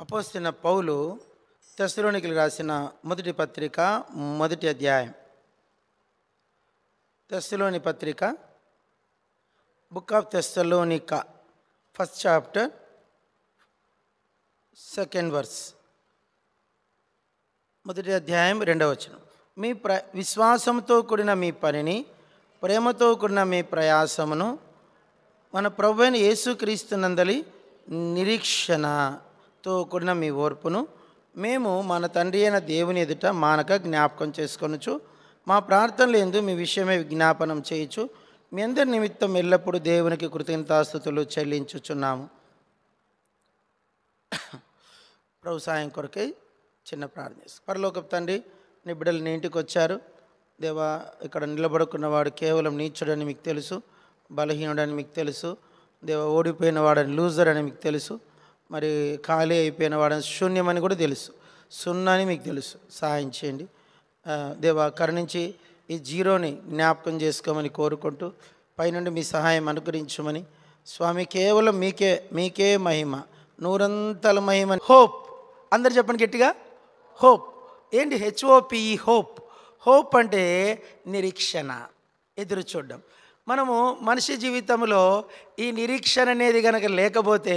అపోస్తలుడైన పౌలు తెస్సలోనికీయులకు రాసిన మొదటి పత్రిక మొదటి అధ్యాయం. తెస్సలోని పత్రిక, book of Thessalonica, first chapter, second verse. మొదటి అధ్యాయం 2వ వచనం. మీ విశ్వాసంతో కూడిన మీ పనిని, ప్రేమతో కూడిన మీ ప్రయాసమును, మన ప్రభువైన యేసుక్రీస్తునందలి నిరీక్షణతో కూడిన మీ ఓర్పును మేము మన తండ్రి అయిన దేవుని ఎదుట మానక జ్ఞాపకం చేసుకొనుచు, మా ప్రార్థనలు యందు మీ విషయమే విజ్ఞాపనం చేయుచు, మీ అందరి నిమిత్తం ఎల్లప్పుడూ దేవునికి కృతజ్ఞతాస్తుతులు చెల్లించుచున్నాము. ప్రభు సాయం కొరకై చిన్న ప్రార్థన. పరలోకపు తండ్రి, నీ బిడ్డలు నీ ఇంటికి వచ్చారు దేవా. ఇక్కడ నిలబడుకున్నవాడు కేవలం నీచుడని మీకు తెలుసు, బలహీనుడని మీకు తెలుసు దేవా, ఓడిపోయిన వాడని లూజర్ అని మీకు తెలుసు, మరి ఖాళీ అయిపోయిన వాడని శూన్యమని కూడా తెలుసు, సున్నాని మీకు తెలుసు. సహాయం చేయండి దేవా, కరుణించి ఈ జీరోని జ్ఞాపకం చేసుకోమని కోరుకుంటూ పైనుండి మీ సహాయం అనుగ్రహించమని స్వామి. కేవలం మీకే మహిమ, నూరంతల మహిమ. హోప్, అందరు చెప్పండి గట్టిగా, హోప్. ఏంటి HOPE? హోప్. హోప్ అంటే నిరీక్షణ, ఎదురు చూడడం. మనము మనిషి జీవితంలో ఈ నిరీక్షణ అనేది కనుక లేకపోతే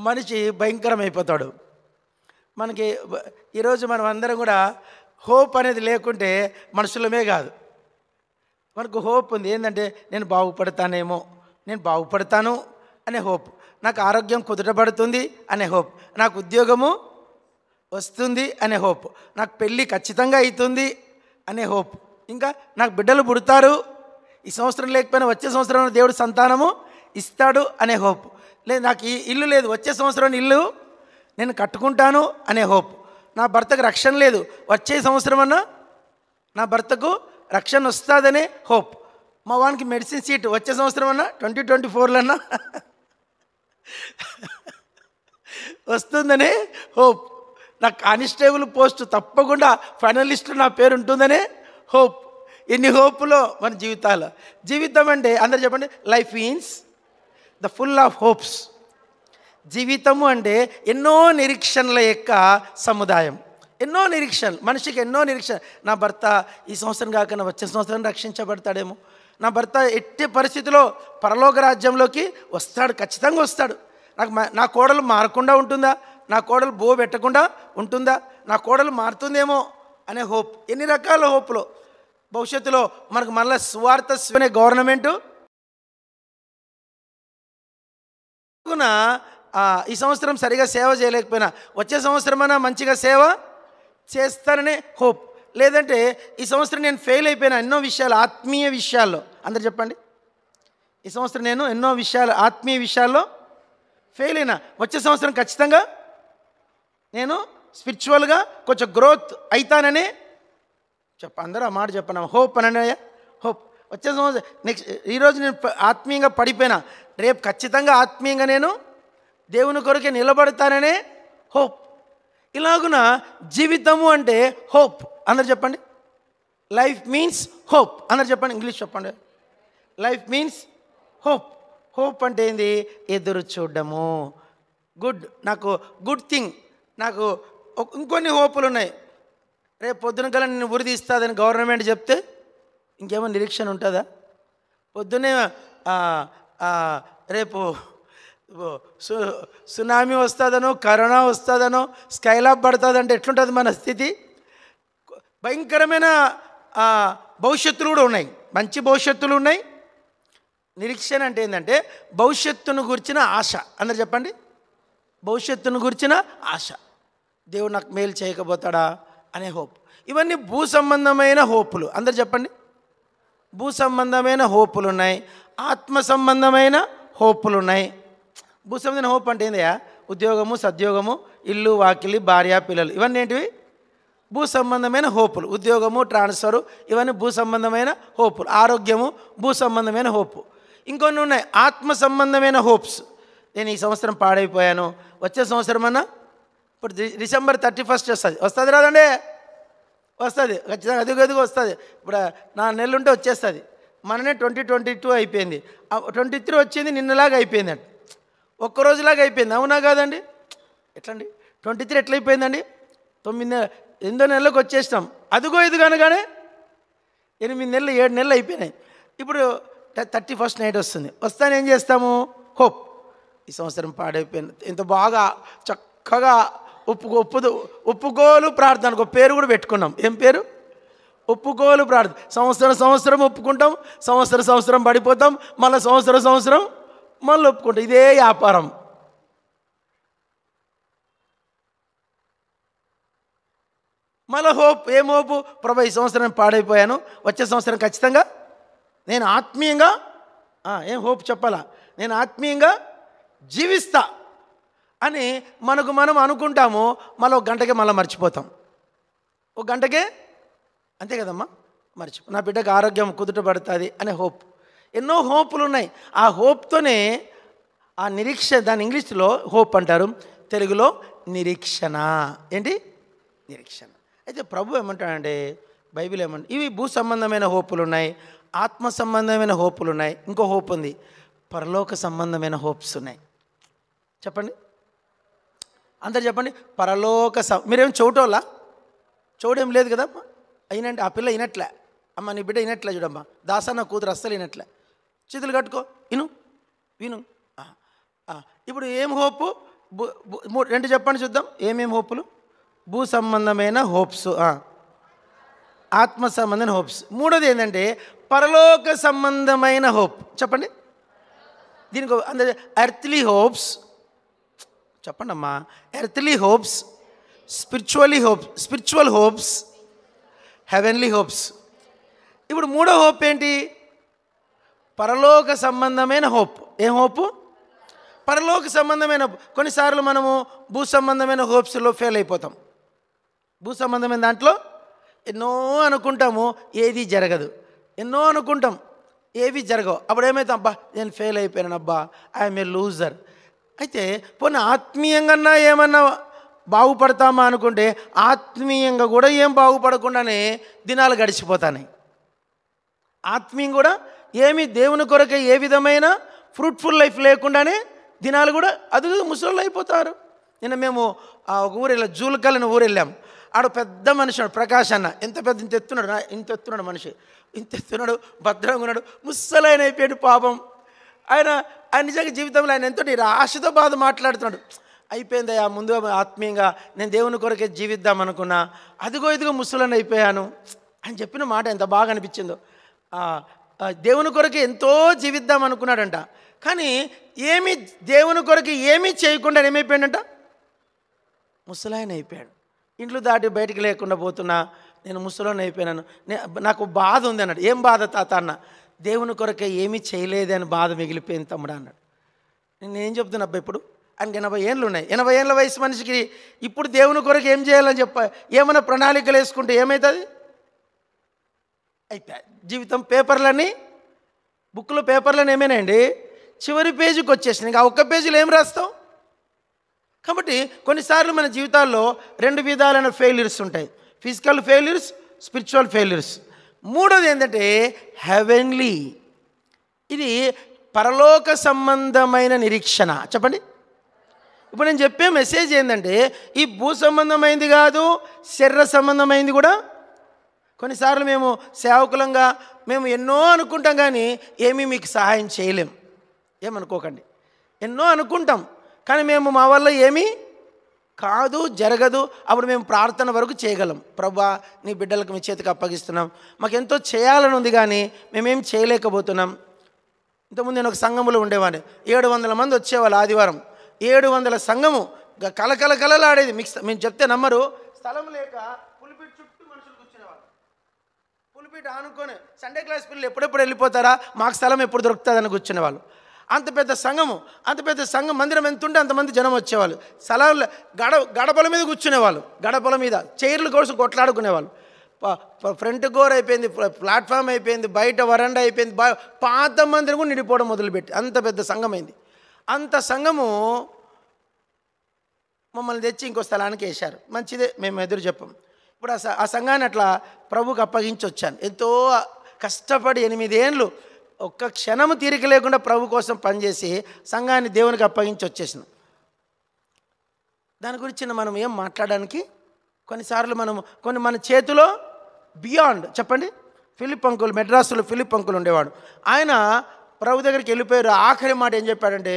మనిషి భయంకరమైపోతాడు. మనకి ఈరోజు మనం అందరం కూడా హోప్ అనేది లేకుంటే మనుషులమే కాదు, మనకు హోప్ ఉంది. ఏంటంటే నేను బాగుపడతానేమో, నేను బాగుపడతాను అనే హోప్, నాకు ఆరోగ్యం కుదుటపడుతుంది అనే హోప్, నాకు ఉద్యోగము వస్తుంది అనే హోప్, నాకు పెళ్ళి ఖచ్చితంగా అవుతుంది అనే హోప్, ఇంకా నాకు బిడ్డలు పుడతారు, ఈ సంవత్సరం లేకపోయినా వచ్చే సంవత్సరంలో దేవుడు సంతానము ఇస్తాడు అనే హోప్, లేదు నాకు ఈ ఇల్లు లేదు వచ్చే సంవత్సరం ఇల్లు నేను కట్టుకుంటాను అనే హోప్, నా భర్తకు రక్షణ లేదు వచ్చే సంవత్సరం అన్నా నా భర్తకు రక్షణ వస్తుందనే హోప్, మా వానికి మెడిసిన్ సీట్ వచ్చే సంవత్సరం అన్నా 2024లో అన్నా వస్తుందనే హోప్, నాకు కానిస్టేబుల్ పోస్ట్ తప్పకుండా ఫైనలిస్ట్ నా పేరు ఉంటుందనే హోప్. ఎన్ని హోప్లో మన జీవితం అంటే అందరు చెప్పండి, life means the full of hopes. జీవితము అంటే ఎన్నో నిరీక్షణల యొక్క సముదాయం, ఎన్నో నిరీక్షణలు, మనిషికి ఎన్నో నిరీక్షణ. నా భర్త ఈ సంవత్సరం కాకుండా వచ్చే సంవత్సరం రక్షించబడతాడేమో, నా భర్త ఎట్టి పరిస్థితిలో పరలోక రాజ్యంలోకి వస్తాడు, ఖచ్చితంగా వస్తాడు, నా కోడలు మారకుండా ఉంటుందా, నా కోడలు బో పెట్టకుండా ఉంటుందా, నా కోడలు మారుతుందేమో అనే హోప్. ఎన్ని రకాల హోప్లో భవిష్యత్తులో మనకు మళ్ళీ స్వార్థ గవర్నమెంటు ఈ సంవత్సరం సరిగా సేవ చేయలేకపోయినా వచ్చే సంవత్సరమైనా మంచిగా సేవ చేస్తాననే హోప్. లేదంటే ఈ సంవత్సరం నేను ఫెయిల్ అయిపోయినా ఎన్నో విషయాలు, ఆత్మీయ విషయాల్లో, అందరు చెప్పండి, ఈ సంవత్సరం నేను ఎన్నో విషయాలు ఆత్మీయ విషయాల్లో ఫెయిల్ అయినా వచ్చే సంవత్సరం ఖచ్చితంగా నేను స్పిరిచువల్గా కొంచెం గ్రోత్ అవుతాననే అందరూ ఆ మాట చెప్పను, హోప్ అనయ్యా, హోప్. వచ్చే సంవత్సరం నెక్స్ట్ ఈరోజు నేను ఆత్మీయంగా పడిపోయినా రేపు ఖచ్చితంగా ఆత్మీయంగా నేను దేవుని కొరకే నిలబడతాననే హోప్. ఇలాగున జీవితము అంటే హోప్. అందరు చెప్పండి, లైఫ్ మీన్స్ హోప్. అందరు చెప్పండి, ఇంగ్లీష్ చెప్పండి, లైఫ్ మీన్స్ హోప్. హోప్ అంటే ఏంది? ఎదురు చూడడము. నాకు గుడ్ థింగ్, నాకు ఇంకొన్ని హోపులు ఉన్నాయి. రేపు పొద్దున కల్లా నేను ఉరి తీస్తుందని గవర్నమెంట్ చెప్తే ఇంకేమో నిరీక్షణ ఉంటుందా? పొద్దున్నే రేపు సునామీ వస్తుందనో, కరోనా వస్తుందనో, స్కైలాబ్ పడుతుందంటే ఎట్లుంటుంది మన స్థితి? భయంకరమైన భవిష్యత్తులు కూడా ఉన్నాయి, మంచి భవిష్యత్తులు ఉన్నాయి. నిరీక్షణ అంటే ఏంటంటే భవిష్యత్తును గురించిన ఆశ. అందరు చెప్పండి, భవిష్యత్తును గురించిన ఆశ. దేవుడు నాకు మేలు చేయకపోతాడా అనే హోప్. ఇవన్నీ భూ సంబంధమైన హోపులు. అందరు చెప్పండి, భూ సంబంధమైన హోపులు ఉన్నాయి, ఆత్మ సంబంధమైన హోపులు ఉన్నాయి. భూ సంబంధమైన హోప్ అంటే ఏందయ్యా? ఉద్యోగము, సద్యోగము, ఇల్లు, వాకిలి, భార్య, పిల్లలు, ఇవన్నీ ఏంటివి? భూ సంబంధమైన హోపులు. ఉద్యోగము, ట్రాన్స్ఫరు, ఇవన్నీ భూ సంబంధమైన హోపులు. ఆరోగ్యము భూ సంబంధమైన హోపు. ఇంకొన్ని ఉన్నాయి ఆత్మ సంబంధమైన హోప్స్. నేను ఈ సంవత్సరం పాడైపోయాను, వచ్చే సంవత్సరం అన్నా ఇప్పుడు December 31 వస్తుంది రాదండి, వస్తుంది ఖచ్చితంగా, అదిగదిగా వస్తుంది. ఇప్పుడు 4 నెలలు ఉంటే వచ్చేస్తుంది. మననే 2022 అయిపోయింది, 23 వచ్చింది, నిన్నలాగా అయిపోయింది, ఒక్కరోజులాగా అయిపోయింది. అవునా కాదండి? ఎట్లండి? 23 ఎట్లయిపోయిందండి? 8 నెలలకు వచ్చేసినాం. అదిగో ఇదిగో అనగానే 8 నెలలు 7 నెలలు అయిపోయినాయి. ఇప్పుడు 31st నైట్ వస్తుంది. వస్తాను ఏం చేస్తాము? హోప్. ఈ సంవత్సరం పాడైపోయింది, ఇంత బాగా చక్కగా ఒప్పుకోలు ప్రార్థనకు ఒక పేరు కూడా పెట్టుకున్నాం. ఏం పేరు? ఒప్పుకోలు ప్రార్థన. సంవత్సరం ఒప్పుకుంటాం, సంవత్సరం పడిపోతాం, మళ్ళీ సంవత్సరం మళ్ళీ ఒప్పుకుంటాం. ఇదే వ్యాపారం. మళ్ళీ హోప్. ఏం హోపు? ప్రభు ఈ సంవత్సరం పాడైపోయాను, వచ్చే సంవత్సరం ఖచ్చితంగా నేను ఆత్మీయంగా ఏం హోప్ చెప్పాలా? నేను ఆత్మీయంగా జీవిస్తా అని మనకు మనం అనుకుంటాము. మళ్ళీ ఒక గంటకే మళ్ళీ మర్చిపోతాం. ఒక గంటకే అంతే కదమ్మా, నా బిడ్డకు ఆరోగ్యం కుదుటపడుతుంది అనే హోప్. ఎన్నో హోపులు ఉన్నాయి. ఆ హోప్తోనే ఆ నిరీక్షణ, దాని ఇంగ్లీష్లో హోప్ అంటారు, తెలుగులో నిరీక్షణ. ఏంటి? నిరీక్షణ. అయితే ప్రభు ఏమంటాడంటే, బైబిల్ ఏమంటే, ఇవి భూ సంబంధమైన హోపులు ఉన్నాయి, ఆత్మ సంబంధమైన హోపులు ఉన్నాయి, ఇంకో హోప్ ఉంది, పరలోక సంబంధమైన హోప్స్ ఉన్నాయి. చెప్పండి, అందరు చెప్పండి. మీరేం చోటోళ్ళా? చోడేం లేదు కదా అయినంటే. ఆ పిల్ల వినట్లే, అమ్మ నీ బిడ్డ వినట్లే చూడమ్మా, దాసన్న కూతురు అస్సలు వినట్లే. చేతులు కట్టుకో, విను. ఇప్పుడు ఏం హోపు? రెండు చెప్పండి చూద్దాం. ఏమేమి హోపులు? భూ సంబంధమైన హోప్స్, ఆత్మ సంబంధమైన హోప్స్. మూడోది ఏంటంటే పరలోక సంబంధమైన హోప్. చెప్పండి. దీనికి అందరూ ఎర్త్లీ హోప్స్ చెప్పండి అమ్మా. Earthly hopes, spiritual hopes, heavenly hopes. ఇప్పుడు మూడో హోప్ ఏంటి? పరలోక సంబంధమైన హోప్. ఏం హోపు? పరలోక సంబంధమైన. కొన్నిసార్లు మనము భూ సంబంధమైన హోప్స్లో ఫెయిల్ అయిపోతాం. భూ సంబంధమైన దాంట్లో ఎన్నో అనుకుంటాము, ఏది జరగదు. ఎన్నో అనుకుంటాం, ఏవి జరగవు. అప్పుడు ఏమవుతాం? అబ్బా నేను ఫెయిల్ అయిపోయాను, అబ్బా ఐఎమ్ ఏ లూజర్. అయితే పోనీ ఆత్మీయంగా ఏమన్నా బాగుపడతామా అనుకుంటే, ఆత్మీయంగా కూడా ఏం బాగుపడకుండానే దినాలు గడిచిపోతాయి. ఆత్మీయం కూడా ఏమి దేవుని కొరకే ఏ విధమైన ఫ్రూట్ఫుల్ లైఫ్ లేకుండానే దినాలు కూడా అది ముసలు అయిపోతారు. నిన్న మేము ఒక ఊరు వెళ్ళాం, జూలకల్ ఊరు వెళ్ళాం. ఆడ పెద్ద మనిషి ప్రకాష్ అన్న, ఇంత ఎత్తున్నాడు మనిషి, ఇంత ఎత్తున్నాడు, భద్రంగా ఉన్నాడు, ముసలైన అయిపోయాడు పాపం. ఆయన నిజంగా జీవితంలో ఆయన ఎంతో ఆశతో బాధ మాట్లాడుతున్నాడు. అయిపోయిందయ్యా, ముందు ఆత్మీయంగా నేను దేవుని కొరకే జీవిద్దాం అనుకున్నా, ఇదిగో ముసలని అయిపోయాను అని చెప్పిన మాట ఎంత బాగా అనిపించిందో. దేవుని కొరకే ఎంతో జీవిద్దాం అనుకున్నాడంట, కానీ దేవుని కొరకు ఏమీ చేయకుండా ఏమైపోయాడంట? ముసలాయన అయిపోయాడు. ఇంట్లో దాటి బయటికి లేకుండా పోతున్నా, నేను ముసలాయన అయిపోయినాను, నాకు బాధ ఉంది అన్నాడు. ఏం బాధ తాత అన్న? దేవుని కొరకే ఏమీ చేయలేదే అని బాధ మిగిలిపోయింది తమ్ముడు అన్నాడు. నేనేం చెప్తున్నా అబ్బా, ఇప్పుడు ఆయనకి 80 ఏళ్ళు ఉన్నాయి. 80 ఏళ్ళ వయసు మనిషికి ఇప్పుడు దేవుని కొరకు ఏం చేయాలని ఏమైనా ప్రణాళికలు వేసుకుంటే ఏమవుతుంది? అయిపోయి జీవితం. బుక్లో పేపర్లని ఏమైనాయండి, చివరి పేజీకి వచ్చేసినాయి. ఇంకా ఒక్క పేజీలో ఏం రాస్తాం? కాబట్టి కొన్నిసార్లు మన జీవితాల్లో 2 విధాలైన ఫెయిల్యూర్స్ ఉంటాయి, ఫిజికల్ ఫెయిల్యూర్స్, స్పిరిచువల్ ఫెయిల్యూర్స్. మూడోది ఏంటంటే హెవెన్లీ. ఇది పరలోక సంబంధమైన నిరీక్షణ. చెప్పండి. ఇప్పుడు నేను చెప్పే మెసేజ్ ఏంటంటే, ఈ భూ సంబంధమైంది కాదు, శరీర సంబంధమైంది కూడా. కొన్నిసార్లు మేము సేవకులంగా మేము ఎన్నో అనుకుంటాం, కానీ ఏమీ మీకు సహాయం చేయలేం. ఏమనుకోకండి, ఎన్నో అనుకుంటాం, కానీ మేము మా వల్ల ఏమీ కాదు, జరగదు. అప్పుడు మేము ప్రార్థన వరకు చేయగలం. ప్రభువా నీ బిడ్డలకు మీ చేతికి అప్పగిస్తున్నాం, మాకెంతో చేయాలని ఉంది, కానీ మేమేం చేయలేకపోతున్నాం. ఇంతకుముందు నేను ఒక సంఘములో ఉండేవాడిని. 700 మంది వచ్చేవాళ్ళు ఆదివారం. 700 సంఘము కలకలలాడేది. మేము చెప్తే నమ్మరు. స్థలం లేక పులిపిట్ చుట్టూ మనుషులు కూర్చునేవాళ్ళు. పులిపిట్ ఆనుకొని సండే క్లాస్ పిల్లలు ఎప్పుడెప్పుడు వెళ్ళిపోతారా, మాకు స్థలం ఎప్పుడు దొరుకుతుందని కూర్చునేవాళ్ళు. అంత పెద్ద సంఘం మందిరం ఎంత ఉంటే అంతమంది జనం వచ్చేవాళ్ళు. స్థలంలో గడపల మీద కూర్చునేవాళ్ళు, గడపల మీద చైర్ల కోసం కొట్లాడుకునేవాళ్ళు. ఫ్రంట్ గోర్ అయిపోయింది, ప్లాట్ఫామ్ అయిపోయింది, బయట వరండా అయిపోయింది, పాత మందిరం కూడా నిండిపోవడం మొదలుపెట్టి అంత పెద్ద సంఘం అయింది. అంత సంఘము మమ్మల్ని తెచ్చి ఇంకో స్థలానికి వేశారు. మంచిదే, మేము ఎదురు చెప్పాం. ఇప్పుడు ఆ సంఘాన్ని అట్లా ప్రభుకి అప్పగించి వచ్చాను. ఎంతో కష్టపడి 8 ఏళ్ళు ఒక్క క్షణము తీరిక లేకుండా ప్రభు కోసం పనిచేసి సంఘాన్ని దేవునికి అప్పగించి వచ్చేసాను. దాని గురించి మనం ఏం మాట్లాడడానికి కొన్నిసార్లు కొన్ని మన చేతిలో బియాండ్. చెప్పండి, ఫిలిప్ అంకుల్, మెడ్రాసులో ఫిలిప్ అంకుల్ ఉండేవాడు. ఆయన ప్రభు దగ్గరికి వెళ్ళిపోయారు. ఆఖరి మాట ఏం చెప్పాడంటే,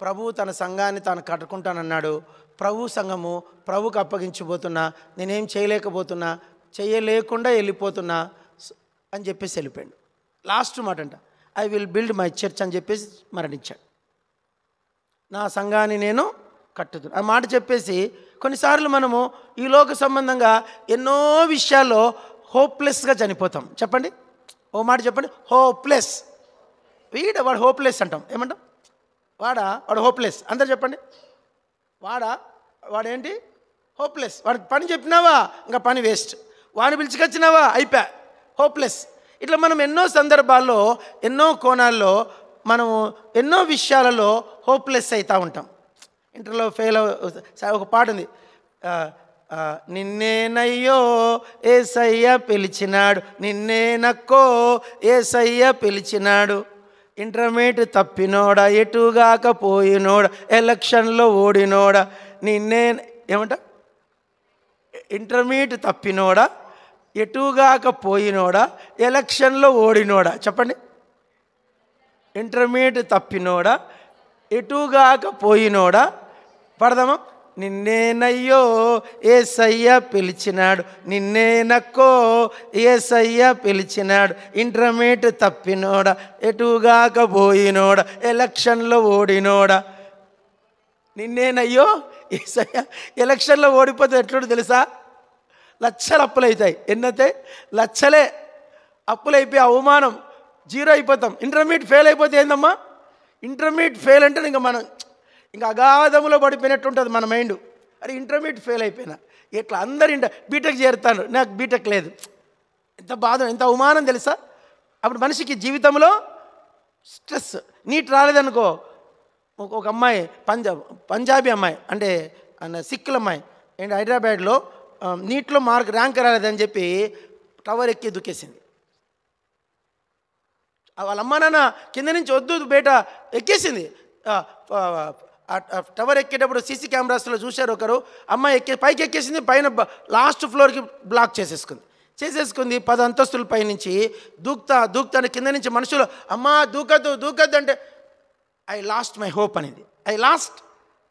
ప్రభు తన సంఘాన్ని తాను కట్టుకుంటానన్నాడు. ప్రభు సంఘము ప్రభుకు అప్పగించిపోతున్నా, నేనేం చేయలేకపోతున్నా, చేయలేకుండా వెళ్ళిపోతున్నా అని చెప్పేసి వెళ్ళిపోయాడు. లాస్ట్ మాట అంట, I will build my church అని చెప్పేసి మరణించాడు. నా సంఘాన్ని నేను కట్టుతున్నా ఆ మాట చెప్పేసి, కొన్నిసార్లు మనము ఈ లోక సంబంధంగా ఎన్నో విషయాల్లో హోప్లెస్గా చనిపోతాం. చెప్పండి, ఓ మాట చెప్పండి, హోప్లెస్. వాడు హోప్లెస్ అంటాం. ఏమంటాం? వాడు హోప్లెస్. అందరు చెప్పండి, వాడేంటి? హోప్లెస్. వాడికి పని చెప్పినావా, ఇంకా పని వేస్ట్. వాడిని పిలిచికొచ్చినావా, అయిపోయా, హోప్లెస్. ఇట్లా మనం ఎన్నో సందర్భాల్లో, ఎన్నో కోణాల్లో, మనము ఎన్నో విషయాలలో హోప్లెస్ అవుతూ ఉంటాం. ఇంటర్లో ఫెయిల్ ఒక పాట ఉంది, నిన్నేనయ్యో యేసయ్య పిలిచినాడు, నిన్నేనక్కో యేసయ్య పిలిచినాడు, ఇంటర్మీడియట్ తప్పినోడా, ఎటుగాక పోయినోడా, ఎలక్షన్లో ఓడినోడా, ఏమంట, ఇంటర్మీడియట్ తప్పినోడా, ఎటుగాక పోయినోడా, ఎలక్షన్లో ఓడినోడా. చెప్పండి, ఇంటర్మీడియట్ తప్పినోడా, ఎటుగాక పోయినోడా. పడదామా? నిన్నేనయ్యో యేసయ్య పిలిచినాడు, నిన్నేనక్కో యేసయ్య పిలిచినాడు, ఇంటర్మీడియట్ తప్పినోడా, ఎటుగాక పోయినోడా, ఎలక్షన్లో ఓడినోడా. నిన్నేనయ్యో యేసయ్య. ఎలక్షన్లో ఓడిపోతే ఎట్లుంటో తెలుసా? లక్షలు అప్పులు అవుతాయి. ఎన్నవుతాయి? లక్షలే అప్పులు అయిపోయి అవమానం, జీరో అయిపోతాం. ఇంటర్మీడియట్ ఫెయిల్ అయిపోతే ఏందమ్మా? ఇంటర్మీడియట్ ఫెయిల్ అంటే ఇంకా అగాధములో పడిపోయినట్టు ఉంటుంది మన మైండ్. అరే ఇంటర్మీడియట్ ఫెయిల్ అయిపోయినా, ఇట్లా అందరు బీటెక్ చేరుతాను, నాకు బీటెక్ లేదు. ఎంత బాధ, ఎంత అవమానం తెలుసా? అప్పుడు మనిషికి జీవితంలో స్ట్రెస్. నీట్ రాలేదనుకో, ఒక అమ్మాయి పంజాబీ అమ్మాయి, అంటే సిక్కుల అమ్మాయి ఏంటి, హైదరాబాద్లో నీట్లో ర్యాంక్ రాలేదని చెప్పి టవర్ ఎక్కి దుక్కేసింది. వాళ్ళ అమ్మ నాన్న కింద నుంచి వద్దు బయట ఎక్కేసింది. టవర్ ఎక్కేటప్పుడు సీసీ కెమెరాస్లో చూశారు ఒకరు, అమ్మాయి పైకి ఎక్కేసింది, పైన లాస్ట్ ఫ్లోర్కి బ్లాక్ చేసేసుకుంది. 10 అంతస్తుల పైనుంచి దూకుతాను, కింద నుంచి మనుషులు అమ్మా దూకద్దు అంటే, ఐ లాస్ట్ మై హోప్ అనేది.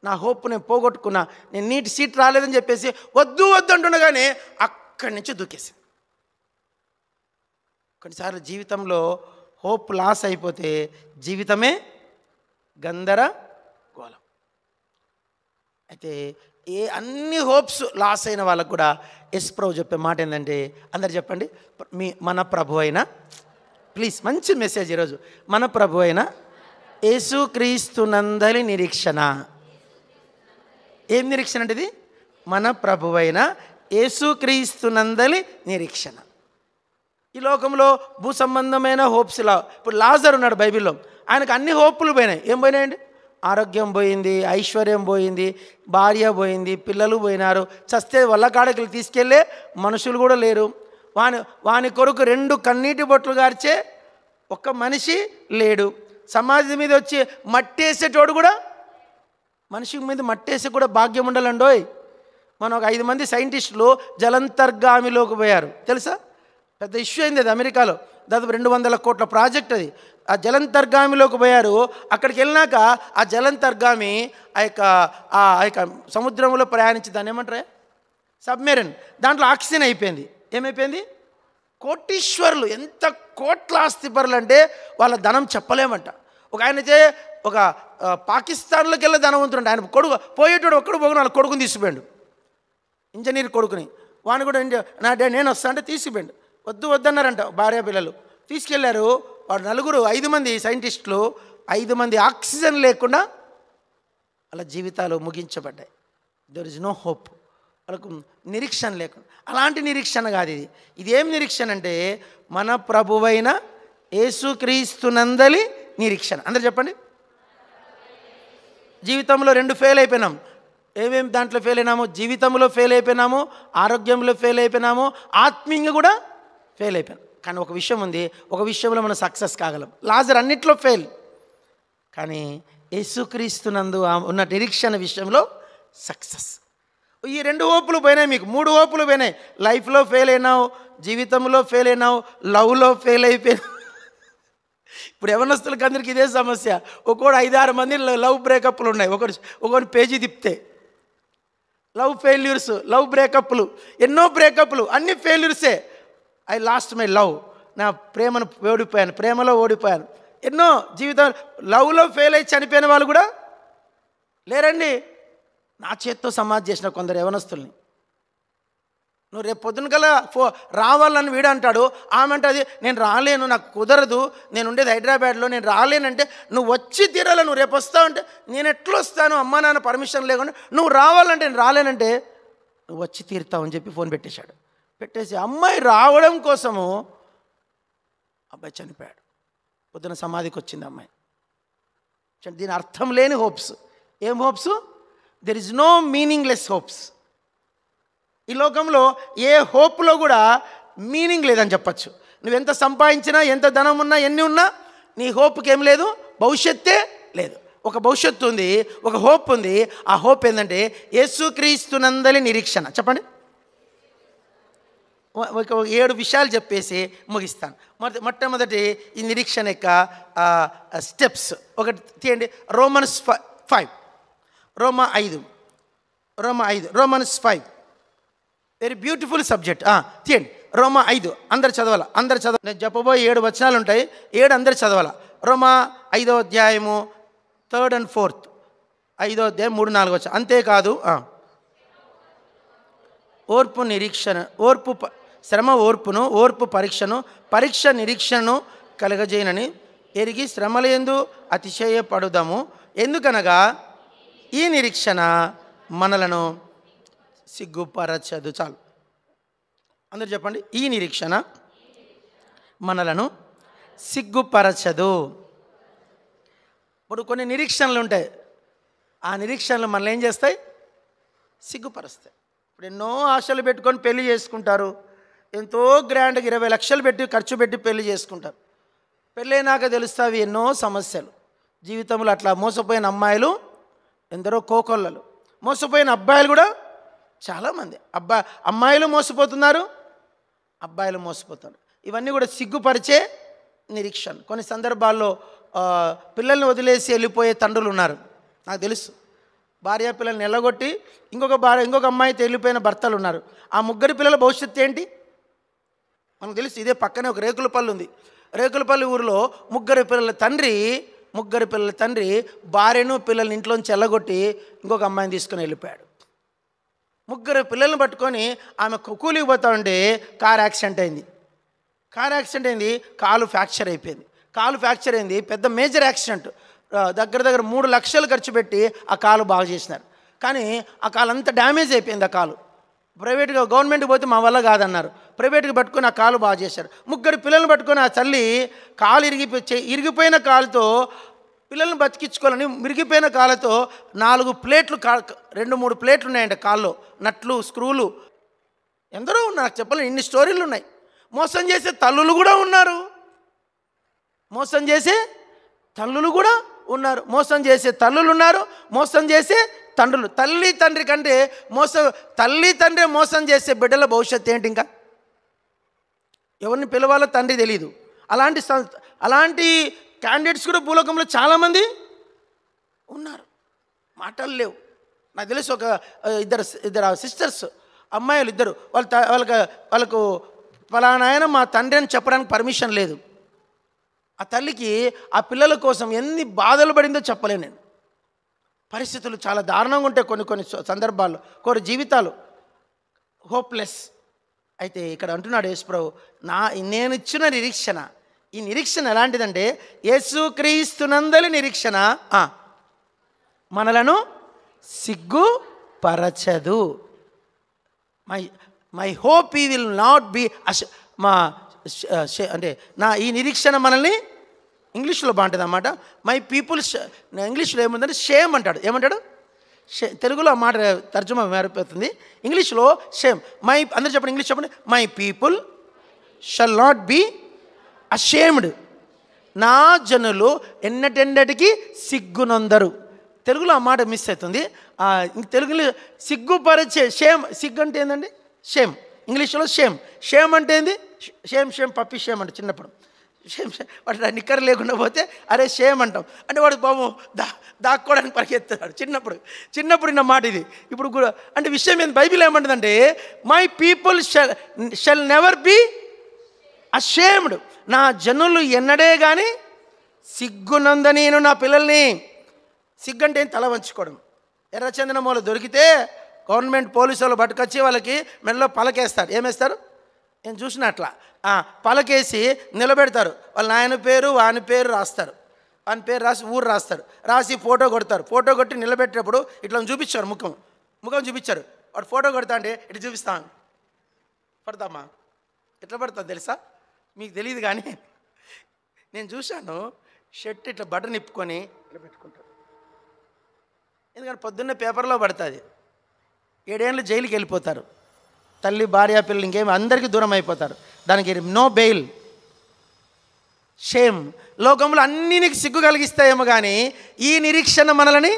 నా హోప్ నేను పోగొట్టుకున్నా, నేను నీట్ సీట్ రాలేదని చెప్పేసి వద్దు అంటుండగానే అక్కడి నుంచి దూకేసింది. కొన్నిసార్లు జీవితంలో హోప్ లాస్ అయిపోతే జీవితమే గందరగోళం. అయితే అన్ని హోప్స్ లాస్ అయిన వాళ్ళకు కూడా ప్రభు చెప్పే మాట ఏంటంటే, అందరు చెప్పండి, మన ప్రభు అయిన, ప్లీజ్ మంచి మెసేజ్ ఈరోజు, మన ప్రభు అయిన యేసుక్రీస్తునందలి నిరీక్షణ. ఏం నిరీక్షణ అంటే ఇది? మన ప్రభు అయిన యేసుక్రీస్తునందలి నిరీక్షణ. ఈ లోకంలో భూ సంబంధమైన హోప్స్లా, ఇప్పుడు లాజర్ ఉన్నాడు బైబిల్లో, ఆయనకు అన్ని హోప్లు పోయినాయి. ఏం పోయినాయండి? ఆరోగ్యం పోయింది, ఐశ్వర్యం పోయింది, భార్య పోయింది, పిల్లలు పోయినారు, చస్తే వల్లకాడకి తీసుకెళ్ళే మనుషులు కూడా లేరు. వాని కొరకు 2 కన్నీటి బొట్లు గార్చే ఒక్క మనిషి లేడు. సమాజం మీద వచ్చి మట్టేసేటోడు కూడా, మనిషి మీద మట్టేసే కూడా భాగ్యం ఉండాలండోయ్. మనం ఒక 5 మంది సైంటిస్టులు జలంతర్గామిలోకి పోయారు, తెలుసా? పెద్ద ఇష్యూ అయింది అది అమెరికాలో. దాదాపు 200 కోట్ల ప్రాజెక్ట్ అది. ఆ జలంతర్గామిలోకి పోయారు. అక్కడికి వెళ్ళినాక ఆ జలంతర్గామి ఆ యొక్క సముద్రంలో ప్రయాణించి, దాన్ని ఏమంటారా, సబ్మెరైన్, దాంట్లో ఆక్సిజన్ అయిపోయింది. ఏమైపోయింది? కోటీశ్వరులు, ఎంత కోట్ల ఆస్తిపరులు అంటే వాళ్ళ ధనం చెప్పలేమంట. ఒక ఆయనైతే ఒక పాకిస్తాన్లోకి వెళ్ళే ధనవంతుడు, ఆయన కొడుకు పోయేటోడు ఒక్కడు పోగు, వాళ్ళ కొడుకుని తీసుకుపోయాడు, ఇంజనీర్ కొడుకుని. వాడిని కూడా నేను వస్తా అంటే తీసుకుపోయాడు. వద్దన్నారంట భార్య పిల్లలు. తీసుకెళ్లారు. వాడు 5 మంది సైంటిస్టులు, 5 మంది ఆక్సిజన్ లేకుండా వాళ్ళ జీవితాలు ముగించబడ్డాయి. There is no hope. వాళ్ళకు నిరీక్షణ లేకుండా. అలాంటి నిరీక్షణ కాదు ఇది. ఇదేం నిరీక్షణ అంటే, మన ప్రభువైన యేసుక్రీస్తునందలి నిరీక్షణ. అందరు చెప్పండి. జీవితంలో 2 ఫెయిల్ అయిపోయినాం. ఏమేమి దాంట్లో ఫెయిల్ అయినాము? జీవితంలో ఫెయిల్ అయిపోయినాము, ఆరోగ్యంలో ఫెయిల్ అయిపోయినాము, ఆత్మీయంగా కూడా ఫెయిల్ అయిపోయాం. కానీ ఒక విషయం ఉంది, ఒక విషయంలో మనం సక్సెస్ కాగలం. లాజర్ అన్నిట్లో ఫెయిల్, కానీ యేసుక్రీస్తునందు ఉన్న నిరీక్షణ విషయంలో సక్సెస్. ఈ 2 హోపులు పోయినాయి, మీకు 3 హోపులు పోయినాయి. లైఫ్లో ఫెయిల్ అయినావు, జీవితంలో ఫెయిల్ అయినావు, లవ్లో ఫెయిల్ అయిపోయినావు. ఇప్పుడు యవనస్తులకి అందరికీ ఇదే సమస్య. ఒక్కోడు 5-6 మంది లవ్ బ్రేకప్లు ఉన్నాయి. ఒకటి పేజీ తిప్పితే లవ్ ఫెయిల్యూర్స్, లవ్ బ్రేకప్లు, ఎన్నో బ్రేకప్లు, అన్ని ఫెయిల్యూర్సే. ఐ లాస్ట్ మై లవ్, నా ప్రేమను ఓడిపోయాను, ప్రేమలో ఓడిపోయాను. ఎన్నో జీవితం లవ్లో ఫెయిల్ అయి చనిపోయిన వాళ్ళు కూడా లేరండి. నా చేత్తో సమాధి చేసిన కొందరు యవనస్తుల్ని. నువ్వు రేపు పొద్దున కల్లా రావాలని వీడు అంటాడు, ఆమె అంటే అది నేను రాలేను, నాకు కుదరదు, నేను ఉండేది హైదరాబాద్లో, నేను రాలేనంటే నువ్వు వచ్చి తీరాలి. నువ్వు రేపు వస్తావు అంటే నేను ఎట్లా వస్తాను, అమ్మా నాన్న పర్మిషన్ లేకుండా. నువ్వు రావాలంటే నేను రాలేనంటే నువ్వు వచ్చి తీరుతావు అని చెప్పి ఫోన్ పెట్టేశాడు. పెట్టేసి అమ్మాయి రావడం కోసము అబ్బాయి చనిపోయాడు. పొద్దున సమాధికి వచ్చింది అమ్మాయి. దీని అర్థం లేని హోప్స్. ఏం hopes? There is no meaningless hopes. ఈ లోకంలో ఏ హోప్లో కూడా మీనింగ్ లేదని చెప్పచ్చు. నువ్వెంత సంపాదించినా, ఎంత ధనం ఉన్నా, ఎన్ని ఉన్నా, నీ హోప్కి ఏం లేదు, భవిష్యత్తే లేదు. ఒక భవిష్యత్తు ఉంది, ఒక హోప్ ఉంది. ఆ హోప్ ఏంటంటే యేసుక్రీస్తునందలి నిరీక్షణ. చెప్పండి. ఒక 7 విషయాలు చెప్పేసి ముగిస్తాను. మొట్టమొదటి ఈ నిరీక్షణ యొక్క స్టెప్స్ ఒకటి తీయండి. Romans 5, Romans 5 very beautiful subject. తీయండి రోమా 5. అందరు చదవాల, నేను చెప్పబోయే 7 వచనాలు ఉంటాయి. 7 అందరు చదవాల. రోమా 5వ అధ్యాయము 3rd and 4th, 5వ అధ్యాయం 3-4 వచనం. అంతేకాదు ఓర్పు నిరీక్షణ, శ్రమ ఓర్పును, ఓర్పు పరీక్షను, పరీక్ష నిరీక్షణను కలగజేయనని ఎరిగి శ్రమలందు అతిశయపడుదాము. ఎందుకనగా ఈ నిరీక్షణ మనలను సిగ్గుపరచదు. చాలు, అందరు చెప్పండి. ఈ నిరీక్షణ మనలను సిగ్గుపరచదు. ఇప్పుడు కొన్ని నిరీక్షణలు ఉంటాయి. ఆ నిరీక్షణలు మనల్ని ఏం చేస్తాయి? సిగ్గుపరుస్తాయి. ఇప్పుడు ఎన్నో ఆశలు పెట్టుకొని పెళ్లి చేసుకుంటారు. ఎంతో గ్రాండ్గా 20 లక్షలు పెట్టి ఖర్చు పెట్టి పెళ్లి చేసుకుంటారు. పెళ్ళైనాక తెలుస్తాయి ఎన్నో సమస్యలు జీవితంలో. అట్లా మోసపోయిన అమ్మాయిలు ఎందరో కోకొల్లలు, మోసపోయిన అబ్బాయిలు కూడా చాలామంది. అమ్మాయిలు మోసపోతున్నారు, అబ్బాయిలు మోసపోతున్నారు. ఇవన్నీ కూడా సిగ్గుపరిచే నిరీక్షణ. కొన్ని సందర్భాల్లో పిల్లల్ని వదిలేసి వెళ్ళిపోయే తండ్రులు ఉన్నారు. నాకు తెలుసు. భార్య పిల్లల్ని ఎల్లగొట్టి ఇంకొక అమ్మాయితో వెళ్ళిపోయిన భర్తలు ఉన్నారు. ఆ 3 పిల్లల భవిష్యత్తు ఏంటి మనకు తెలుసు. ఇదే పక్కనే ఒక రేకులపల్లి ఉంది. రేకులపల్లి ఊరిలో 3 పిల్లల తండ్రి భార్యను పిల్లల్ని ఇంట్లోంచి ఎల్లగొట్టి ఇంకొక అమ్మాయిని తీసుకుని వెళ్ళిపోయాడు. 3 పిల్లల్ని పట్టుకొని ఆమె కూలికి పోతా ఉంటే కారు యాక్సిడెంట్ అయింది. కాలు ఫ్రాక్చర్ అయిపోయింది. పెద్ద మేజర్ యాక్సిడెంట్. దగ్గర 3 లక్షలు ఖర్చు పెట్టి ఆ కాలు బాగు చేసినారు. కానీ ఆ కాలు అంతా డ్యామేజ్ అయిపోయింది. ఆ కాలు ప్రైవేట్గా, గవర్నమెంట్కి పోతే మా వల్ల కాదన్నారు. ప్రైవేట్గా పట్టుకొని ఆ కాలు బాగు చేశారు. 3 పిల్లల్ని పట్టుకొని ఆ తల్లి కాలు ఇరిగిపోయిన కాలుతో పిల్లల్ని బతికించుకోవాలని విరిగిపోయిన కాళ్ళతో 4 ప్లేట్లు, 2-3 ప్లేట్లు ఉన్నాయంట కాల్లో, నట్లు, స్క్రూలు. ఎందరో ఉన్నారు, నాకు చెప్పలేదు, ఇన్ని స్టోరీలు ఉన్నాయి. మోసం చేసే తల్లులు కూడా ఉన్నారు. మోసం చేసే తండ్రులు. తల్లి తండ్రి కంటే తండ్రి మోసం చేసే బిడ్డల భవిష్యత్తు ఏంటి? ఇంకా ఎవరిని పిలవాలో తండ్రి తెలియదు. అలాంటి క్యాండిడేట్స్ కూడా భూలోకంలో చాలామంది ఉన్నారు. మాటలు లేవు. నాకు తెలుసు ఒక ఇద్దరు సిస్టర్స్, అమ్మాయిలు ఇద్దరు. వాళ్ళకు ఫలానా ఆయన మా తండ్రి అని చెప్పడానికి పర్మిషన్ లేదు. ఆ తల్లికి ఆ పిల్లల కోసం ఎన్ని బాధలు పడిందో చెప్పలేను నేను. పరిస్థితులు చాలా దారుణంగా ఉంటాయి కొన్ని సందర్భాల్లో, కొన్ని జీవితాలు హోప్లెస్. అయితే ఇక్కడ అంటున్నాడు యేసుప్రభు, నేను ఇచ్చిన నిరీక్షణ, ఈ నిరీక్షణ ఎలాంటిదంటే యేసుక్రీస్తునందలి నిరీక్షణ మనలను సిగ్గుపరచదు. మై హోప్ ఈ విల్ నాట్ బి అంటే ఈ నిరీక్షణ మనల్ని, ఇంగ్లీష్లో బాగుంటుంది అన్నమాట. మై పీపుల్, ఇంగ్లీష్లో ఏముందంటే షేమ్ అంటాడు. ఏమంటాడు? తెలుగులో ఆ మాట తర్జుమా మారిపోతుంది. ఇంగ్లీష్లో షేమ్. అందరూ చెప్పండి, ఇంగ్లీష్ చెప్పండి. My people shall not be ashamed. నా జనులు ఎన్నటెన్నటికి సిగ్గునొందరు. తెలుగులో ఆ మాట మిస్ అవుతుంది. ఇంక తెలుగులో సిగ్గుపరిచే షేమ్. సిగ్గు అంటే ఏంటండి? షేమ్. ఇంగ్లీష్లో షేమ్. షేమ్ అంటే ఏంది? షేమ్ పప్పి షేమ్ అంటే చిన్నప్పుడు షేమ్ వాడు నిక్కర లేకుండా పోతే అరే షేమ్ అంటాం. అంటే వాడు బాబు దాక్కోవడానికి పరిగెత్తున్నాడు చిన్నప్పుడు నా మాట ఇది. ఇప్పుడు కూడా అంటే విషయం ఏంది? బైబిల్ ఏమంటుందంటే my people shall never be ashamed. నా జనులు ఎన్నడే కానీ సిగ్గునంద నేను నా పిల్లల్ని. సిగ్గంటే తల వంచుకోవడం. ఎర్రచందన మూల దొరికితే గవర్నమెంట్ పోలీసు వాళ్ళు పట్టుకొచ్చి వాళ్ళకి మెడలో పలకేస్తారు. ఏమేస్తారు? నేను చూసిన అట్లా పలకేసి నిలబెడతారు. వాళ్ళ నాయన పేరు వాని పేరు రాస్తారు. వాని పేరు రాసి ఊరు రాస్తారు. రాసి ఫోటో కొడతారు. ఫోటో కొట్టి నిలబెట్టేటప్పుడు ఇట్లా చూపించారు. ముఖం చూపించారు. వాడు ఫోటో కొడతా అంటే ఇట్లా చూపిస్తాను. పడతామా? ఎట్లా పడుతుంది తెలుసా? మీకు తెలియదు కానీ నేను చూశాను. షర్ట్ ఇట్లా బటన్ నిప్పుకొని ఇట్లా పెట్టుకుంటాడు. ఎందుకంటే పొద్దున్నే పేపర్లో పడుతుంది. 7 ఏళ్ళు జైలుకి వెళ్ళిపోతారు. తల్లి భార్య పిల్లలు ఇంకేమి అందరికీ దూరం అయిపోతారు. దానికి నో బెయిల్. షేమ్. లోకంలో అన్నీ నీకు సిగ్గు కలిగిస్తాయేమో కానీ ఈ నిరీక్షణ మనల్ని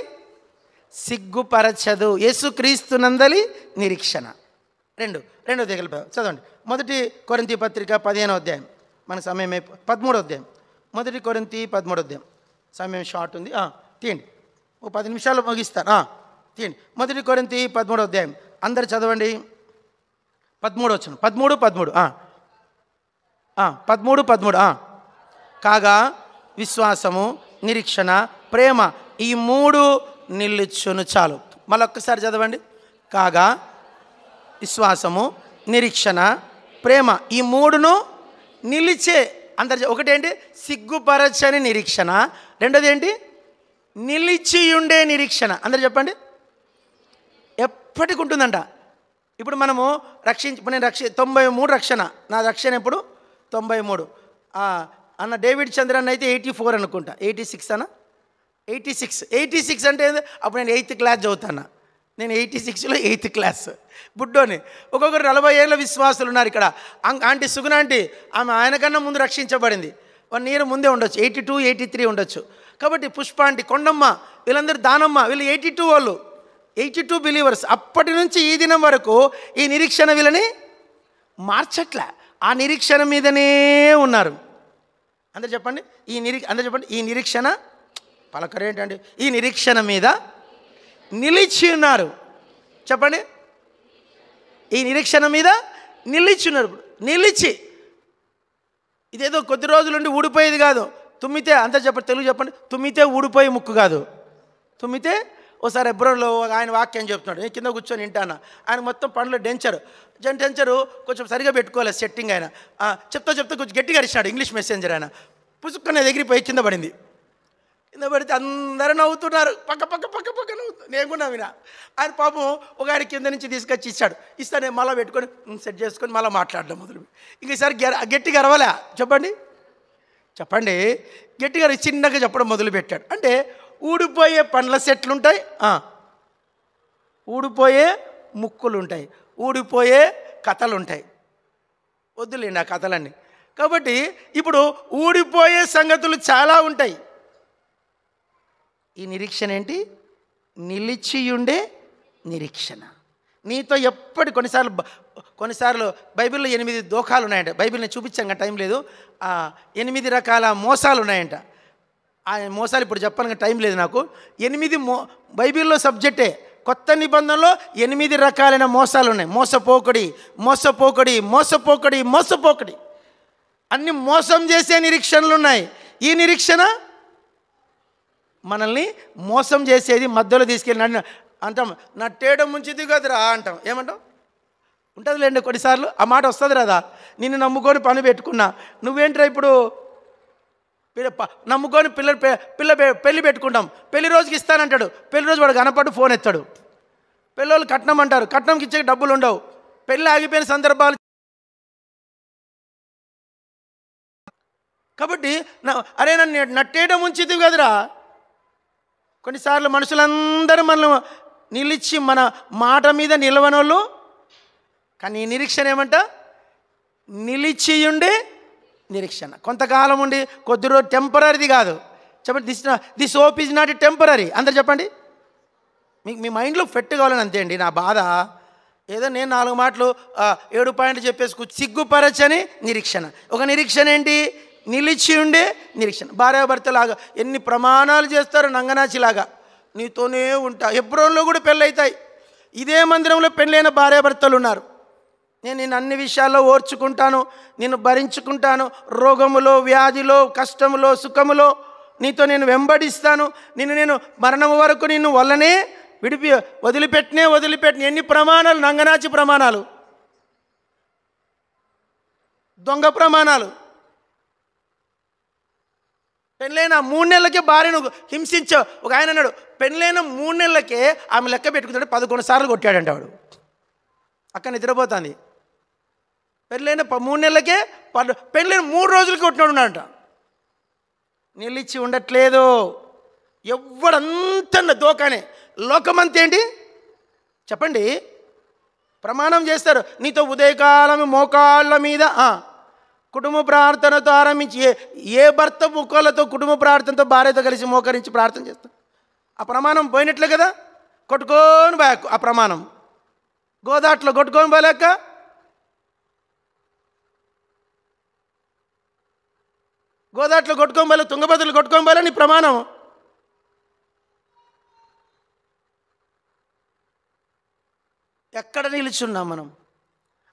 సిగ్గుపరచదు. యేసుక్రీస్తునందలి నిరీక్షణ. రెండో దిగలిపోయావు. చదవండి. 1 కొరింథీ పత్రిక 15వ అధ్యాయం. మన సమయం 13వ అధ్యాయం. 1 కొరింథీ 13వ అధ్యాయం. సమయం షార్ట్ ఉంది. తీయండి. 10 నిమిషాలు ముగిస్తాను. తీయండి. 1 కొరింథీ 13వ అధ్యాయం. అందరు చదవండి. 13 వచ్చును. 13. 13. కాగా విశ్వాసము, నిరీక్షణ, ప్రేమ ఈ 3 నిలుచును. చాలు. మళ్ళొక్కసారి చదవండి. కాగా విశ్వాసము, నిరీక్షణ, ప్రేమ ఈ 3ను నిలిచే. అందరు ఒకటేంటి? సిగ్గుపరచని నిరీక్షణ. రెండోది ఏంటి? నిలిచియుండే నిరీక్షణ. అందరు చెప్పండి. ఎప్పటికి ఉంటుందంట. ఇప్పుడు మనము ఇప్పుడు నేను 93 రక్షణ. నా రక్షణ ఎప్పుడు? 93. అన్న డేవిడ్ చంద్రన్ అయితే 84 అనుకుంటా. 86 అన్న 86 అంటే అప్పుడు నేను 8th క్లాస్ చదువుతాను. నేను 86లో 8th క్లాస్ బుడ్డోని. ఒక్కొక్కరు 40 ఏళ్ళ విశ్వాసులు ఉన్నారు ఇక్కడ. ఆంటీ సుగుణ ఆంటీ ఆమె ఆయనకన్నా ముందు రక్షించబడింది. 1 ఇయర్ ముందే ఉండొచ్చు. 82, 83 ఉండొచ్చు. కాబట్టి పుష్ప ఆంటీ, కొండమ్మ, వీళ్ళందరూ దానమ్మ, వీళ్ళు 82 వాళ్ళు. 82 బిలీవర్స్. అప్పటి నుంచి ఈ దినం వరకు ఈ నిరీక్షణ వీళ్ళని మార్చట్లే. ఆ నిరీక్షణ మీదనే ఉన్నారు. అందరు చెప్పండి. అందరు చెప్పండి. ఈ నిరీక్షణ పలకరేంటండి? ఈ నిరీక్షణ మీద నిలిచి ఉన్నారు. చెప్పండి. ఈ నిరీక్షణ మీద నిలిచి ఉన్నారు. నిలిచి ఇదేదో కొద్ది రోజులుండి ఊడిపోయేది కాదు. తుమ్మితే అంతా చెప్పండి. తెలుగు చెప్పండి. తుమ్మితే ఊడిపోయే ముక్కు కాదు. తుమ్మితే ఓసారి ఎబ్రోలో ఆయన వాక్యం చెప్తున్నాడు. నేను కింద కూర్చొని వింటాను. ఆయన మొత్తం పనులు డెంచరు కొంచెం సరిగా పెట్టుకోలేదు సెట్టింగ్. ఆయన చెప్తా కొంచెం గట్టిగా అరిచాడు. ఇంగ్లీష్ మెసెంజర్ ఆయన. పుసుక్కనే ఎగిరిపోయి కింద పడింది. కింద పడితే అందరూ నవ్వుతున్నారు. పక్క నవ్వుతున్నారు. నేను కూడా నవ్వినా. ఆయన పాపం ఒక ఆయన కింద నుంచి తీసుకొచ్చి ఇస్తాను. నేను మళ్ళీ పెట్టుకొని సెట్ చేసుకొని మళ్ళీ మాట్లాడడం మొదలు. ఇంకసారి గట్టిగా అరవాలే. చెప్పండి గట్టిగా చిన్నగా చెప్పడం మొదలుపెట్టాడు. అంటే ఊడిపోయే పండ్ల సెట్లుంటాయి, ఊడిపోయే ముక్కులుంటాయి, ఊడిపోయే కథలుంటాయి. వద్దులేండి ఆ కథలన్నీ. కాబట్టి ఇప్పుడు ఊడిపోయే సంగతులు చాలా ఉంటాయి. ఈ నిరీక్షణ ఏంటి? నిలిచియుండే నిరీక్షణ. నీతో కొన్నిసార్లు బైబిల్లో 8 దోఖాలు ఉన్నాయంట. బైబిల్ని చూపించాక టైం లేదు. 8 రకాల మోసాలు ఉన్నాయంట. ఆ మోసాలు ఇప్పుడు చెప్పడానికి టైం లేదు నాకు. 8 బైబిల్లో సబ్జెక్టే. కొత్త నిబంధనలో 8 రకాలైన మోసాలు ఉన్నాయి. మోసపోకడి అన్ని మోసం చేసే నిరీక్షణలు ఉన్నాయి. ఈ నిరీక్షణ మనల్ని మోసం చేసేది. మధ్యలో తీసుకెళ్ళి అంటాం, నట్టేయడం ముంచిది కదరా అంటాం. ఏమంటాం? ఉంటుందిలేండి కొన్నిసార్లు ఆ మాట వస్తుంది కదా. నిన్ను నమ్ముకొని పని పెట్టుకున్నా, నువ్వేంట్రా ఇప్పుడు నమ్ముకొని పెళ్ళి పెట్టుకుంటాం. పెళ్లి రోజుకి ఇస్తానంటాడు. పెళ్లి రోజు వాడు కనపడు ఫోన్ ఎత్తాడు. పెళ్ళోళ్ళు కట్నం అంటారు. కట్నంకి ఇచ్చే డబ్బులు ఉండవు. పెళ్ళి ఆగిపోయిన సందర్భాలు. కాబట్టి అరే నన్ను నట్టేయడం ఉంచిది కదరా. కొన్నిసార్లు మనుషులందరూ మనల్ని నిలిచి మన మాట మీద నిలవనోళ్ళు. కానీ ఈ నిరీక్షణ ఏమంట? నిలిచియుండే నిరీక్షణ. కొంతకాలం ఉండి కొద్ది రోజు టెంపరీది కాదు. చెప్పండి. This hope is not temporary. అందరు చెప్పండి. మీకు మీ మైండ్లో ఫెట్ కావాలని అంతే అండి. నా బాధ ఏదో నేను 4 మాటలు 7 పాయింట్లు చెప్పేసుకు సిగ్గుపరచని నిరీక్షణ. ఒక నిరీక్షణ ఏంటి? నిలిచి ఉండే నిరీక్షణ. భార్యాభర్తలాగా ఎన్ని ప్రమాణాలు చేస్తారు, నంగనాచిలాగా నీతోనే ఉంటా. ఎబ్రోన్లో కూడా పెళ్ళవుతాయి. ఇదే మందిరంలో పెళ్ళైన భార్యాభర్తలు ఉన్నారు. నేను నిన్ను అన్ని విషయాల్లో ఓర్చుకుంటాను, నిన్ను భరించుకుంటాను, రోగములో, వ్యాధిలో, కష్టములో, సుఖములో నీతో నేను వెంబడిస్తాను, నేను మరణం వరకు నిన్ను వల్లనే వదిలిపెట్టిన ఎన్ని ప్రమాణాలు, నంగనాచి ప్రమాణాలు, దొంగ ప్రమాణాలు. పెళ్ళైన 3 నెలలకే భార్యను హింసించావు. ఒక ఆయన అన్నాడు, పెళ్ళైన 3 నెలలకే ఆమె లెక్క పెట్టుకుంటాడు 11 సార్లు కొట్టాడంట వాడు. అక్కడ నిద్రపోతుంది. పెళ్ళైన 3 నెలలకే పెళ్ళైన 3 రోజులకి కొట్టినాడు ఉన్నాడంట. నిలిచి ఉండట్లేదు. ఎవడంత దోకానే. లోకమంతా ఏంటి చెప్పండి? ప్రమాణం చేస్తారు. నీతో ఉదయకాలం మోకాళ్ళ మీద కుటుంబ ప్రార్థనతో ఆరంభించి ఏ భర్త ముఖాలతో కుటుంబ ప్రార్థనతో భార్యతో కలిసి మోకరించి ప్రార్థన చేస్తాం? ఆ ప్రమాణం పోయినట్లే కదా. కొట్టుకొని పోయాక ఆ ప్రమాణం గోదాట్లో కొట్టుకొని పోలేక గోదాట్లో కొట్టుకొని పోలే, తుంగభద్రలు కొట్టుకొని పోలే నీ ప్రమాణం. ఎక్కడ నిలుచున్నాం మనం?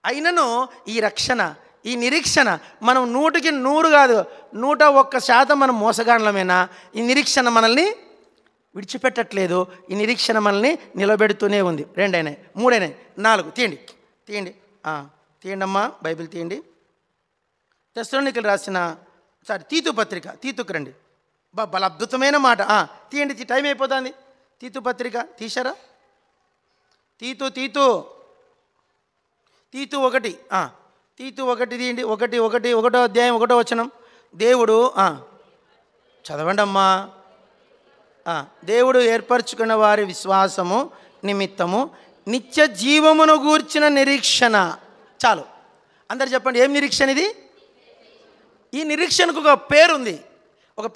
అయినను ఈ రక్షణ, ఈ నిరీక్షణ మనం 100కి 100 కాదు, 101% మనం మోసగాండ్లమేనా? ఈ నిరీక్షణ మనల్ని విడిచిపెట్టట్లేదు. ఈ నిరీక్షణ మనల్ని నిలబెడుతూనే ఉంది. 2 అయినాయి, 3 అయినాయి, 4. తీయండి అమ్మా, బైబిల్ తీయండి. తెస్సలోనికీయులకు రాసిన తీతు పత్రిక, తీతుకు రండి. బల అద్భుతమైన మాట. తీయండి, టైం అయిపోతుంది. తీతు పత్రిక తీశారా? తీతు 1 తీతు 1 తీయండి. 1 అధ్యాయం 1 వచనం. దేవుడు చదవండి అమ్మా. దేవుడు ఏర్పరచుకున్న వారి విశ్వాసము నిమిత్తము నిత్య జీవమును గూర్చిన నిరీక్షణ. చాలు, అందరు చెప్పండి, ఏం నిరీక్షణ ఇది? ఈ నిరీక్షణకు ఒక పేరుంది. ఒక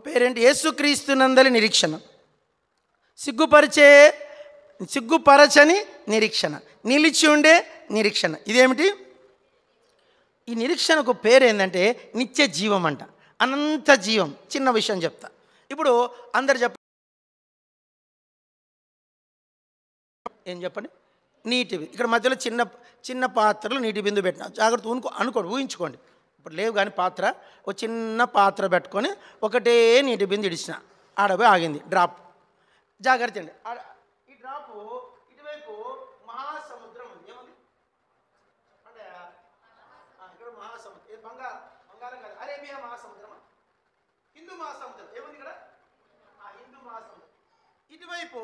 పేరేంటి? యేసుక్రీస్తునందలి నిరీక్షణ. సిగ్గుపరచని నిరీక్షణ, నిలిచి ఉండే నిరీక్షణ. ఇదేమిటి? ఈ నిరీక్షణకు పేరు ఏంటంటే నిత్య జీవం అంట, అనంత జీవం. చిన్న విషయం చెప్తా. ఇప్పుడు అందరు ఏం చెప్పండి? నీటి ఇక్కడ మధ్యలో చిన్న పాత్రలో నీటి బిందు పెట్టిన జాగ్రత్త అనుకోండి, ఊహించుకోండి. ఇప్పుడు లేవు కానీ పాత్ర, ఒక చిన్న పాత్ర పెట్టుకొని ఒకటే నీటి బిందు ఇడిచిన ఆడపోయి ఆగింది. డ్రాప్. జాగ్రత్త అండి. ఈ డ్రాపు ఇటువైపు మహాసముద్రం ఉంది. ఏముంది అంటే ఇక్కడ మహాసముద్రం. బంగాళం కాదు, అరేబియా మహాసముద్రమా, హిందూ మహాసముద్రం. ఏముంది ఇక్కడ? హిందూ మహాసముద్రం. ఇటువైపు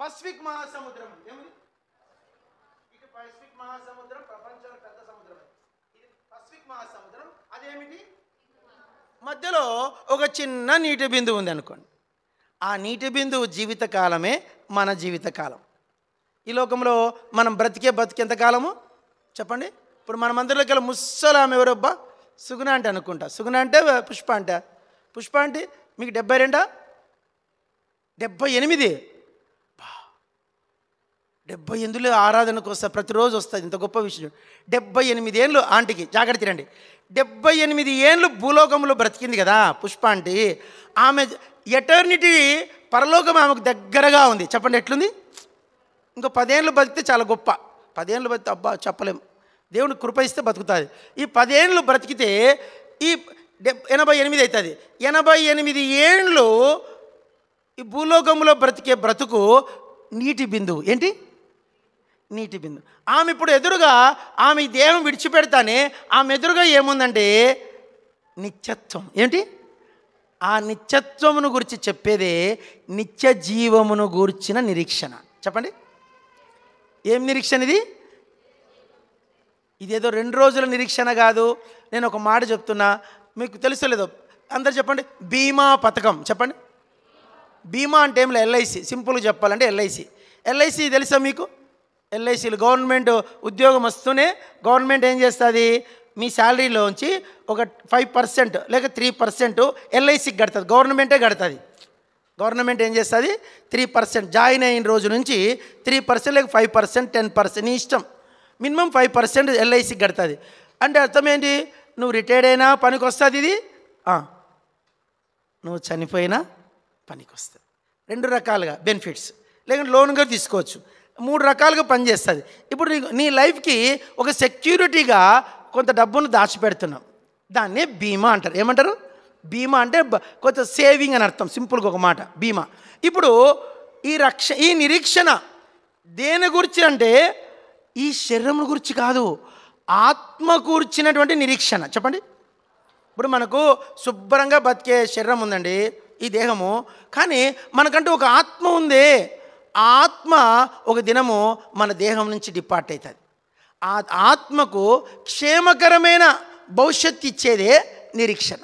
పసిఫిక్ మహాసముద్రం ఉంది. ఏముంది? ఇటు పసిఫిక్ మహాసముద్రం ప్రపంచంలో పెద్ద సముద్రం. ఇది పసిఫిక్ మహాసముద్రం. అదేమిటి? మధ్యలో ఒక చిన్న నీటి బిందువు ఉంది అనుకోండి. ఆ నీటి బిందువు జీవితకాలమే మన జీవితకాలం. ఈ లోకంలో మనం బతికెంతకాలము చెప్పండి? ఇప్పుడు మన మందిరంలోకి వెళ్ళి ముస్సలాం ఎవరబ్బా? సుగుణ అంటే అనుకుంటా. సుగుణ అంటే పుష్ప అంటే మీకు 72 78 78 ఆరాధనకు వస్తా, ప్రతిరోజు వస్తుంది. ఇంత గొప్ప విషయం. 78 ఏళ్ళు ఆంటీకి. జాగ్రత్త రండి. 78 ఏళ్ళు భూలోకంలో బ్రతికింది కదా పుష్ప అంటే. ఆమె ఎటర్నిటీ, పరలోకం ఆమెకు దగ్గరగా ఉంది. చెప్పండి ఎట్లుంది? ఇంకో 10 ఏళ్ళు బతికితే చాలా గొప్ప. 10 ఏళ్ళు బతికితే అబ్బా చెప్పలేం, దేవుని కృప ఇస్తే బతుకుతుంది. ఈ 10 ఏళ్ళు బ్రతికితే ఈ 88 అవుతుంది. 88 ఏళ్ళు ఈ భూలోకంలో బ్రతికే బ్రతుకు నీటి బిందువు. ఏంటి? నీటి బిందువు. ఆమె ఇప్పుడు ఎదురుగా, ఆమె ఈ దేహం విడిచిపెడతానే ఆమె ఎదురుగా ఏముందంటే నిత్యత్వం. ఏంటి? ఆ నిత్యత్వమును గురించి చెప్పేదే నిత్య జీవమును గూర్చిన నిరీక్షణ. చెప్పండి, ఏం నిరీక్షణ ఇది? ఇదేదో 2 రోజుల నిరీక్షణ కాదు. నేను ఒక మాట చెప్తున్నా, మీకు తెలుసలేదో అందరు చెప్పండి. బీమా పథకం చెప్పండి. బీమా అంటే ఏం లేదు, ఎల్ఐసి. సింపుల్గా చెప్పాలంటే ఎల్ఐసి తెలుసా మీకు? ఎల్ఐసీలు గవర్నమెంట్ ఉద్యోగం వస్తూనే గవర్నమెంట్ ఏం చేస్తుంది? మీ శాలరీలోంచి ఒక 5% లేక 3% ఎల్ఐసికి కడుతుంది. గవర్నమెంటే కడుతుంది. గవర్నమెంట్ ఏం చేస్తుంది, 3% జాయిన్ అయిన రోజు నుంచి 3% లేక 5%, 10% నీ ఇష్టం. మినిమం 5% ఎల్ఐసికి కడుతుంది. అంటే అర్థం ఏంటి, నువ్వు రిటైర్డ్ అయినా పనికి వస్తుంది ఇది, నువ్వు చనిపోయినా పనికి వస్తుంది. 2 రకాలుగా బెనిఫిట్స్. లేకుంటే లోన్గా తీసుకోవచ్చు. 3 రకాలుగా పనిచేస్తుంది. ఇప్పుడు నీ లైఫ్కి ఒక సెక్యూరిటీగా కొంత డబ్బును దాచిపెడుతున్నాం. దాన్నే బీమా అంటారు. ఏమంటారు? బీమా అంటే కొంత సేవింగ్ అని అర్థం. సింపుల్గా ఒక మాట బీమా. ఇప్పుడు ఈ నిరీక్షణ దేని గురించి అంటే ఈ శరీరం గురించి కాదు, ఆత్మ కూర్చినటువంటి నిరీక్షణ. చెప్పండి. ఇప్పుడు మనకు శుభ్రంగా బతికే శరీరం ఉందండి, ఈ దేహము. కానీ మనకంటూ ఒక ఆత్మ ఉంది. ఆ ఆత్మ ఒక దినము మన దేహం నుంచి డిపార్ట్ అవుతుంది. ఆ ఆత్మకు క్షేమకరమైన భవిష్యత్తు ఇచ్చేదే నిరీక్షణ.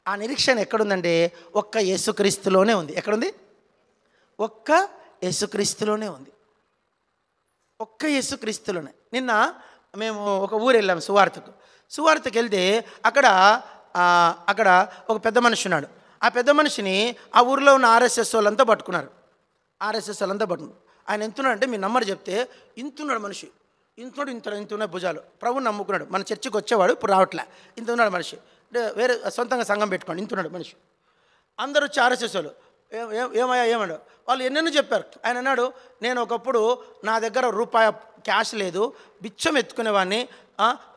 ఆ నిరీక్షణ ఎక్కడుందంటే ఒక్క యేసుక్రీస్తులోనే ఉంది. ఎక్కడుంది? ఒక్క యేసుక్రీస్తులోనే ఉంది. ఒక్క యేసుక్రీస్తులోనే. నిన్న మేము ఒక ఊరు వెళ్ళాము సువార్తకు వెళ్తే అక్కడ ఒక పెద్ద మనిషి ఉన్నాడు. ఆ పెద్ద మనిషిని ఆ ఊరిలో ఉన్న ఆర్ఎస్ఎస్ వాళ్ళంతా పట్టుకున్నారు. ఆయన ఎంతున్నాడు అంటే, మీ నంబర్ చెప్తే ఇంతున్నాడు మనిషి, ఇంతున్నాడు భుజాలు. ప్రభుని నమ్ముకున్నాడు. మన చర్చికి వచ్చేవాడు, ఇప్పుడు రావట్లే. ఇంతున్నాడు మనిషి. అంటే వేరే సొంతంగా సంఘం పెట్టుకోండి. ఇంతున్నాడు మనిషి. అందరూ వచ్చి ఆర్ఎస్ఎస్ వాళ్ళు ఏమన్నాడు, వాళ్ళు ఎన్నెన్నో చెప్పారు. ఆయన అన్నాడు, నేను ఒకప్పుడు నా దగ్గర రూపాయి క్యాష్ లేదు, బిచ్చం ఎత్తుకునేవాడిని,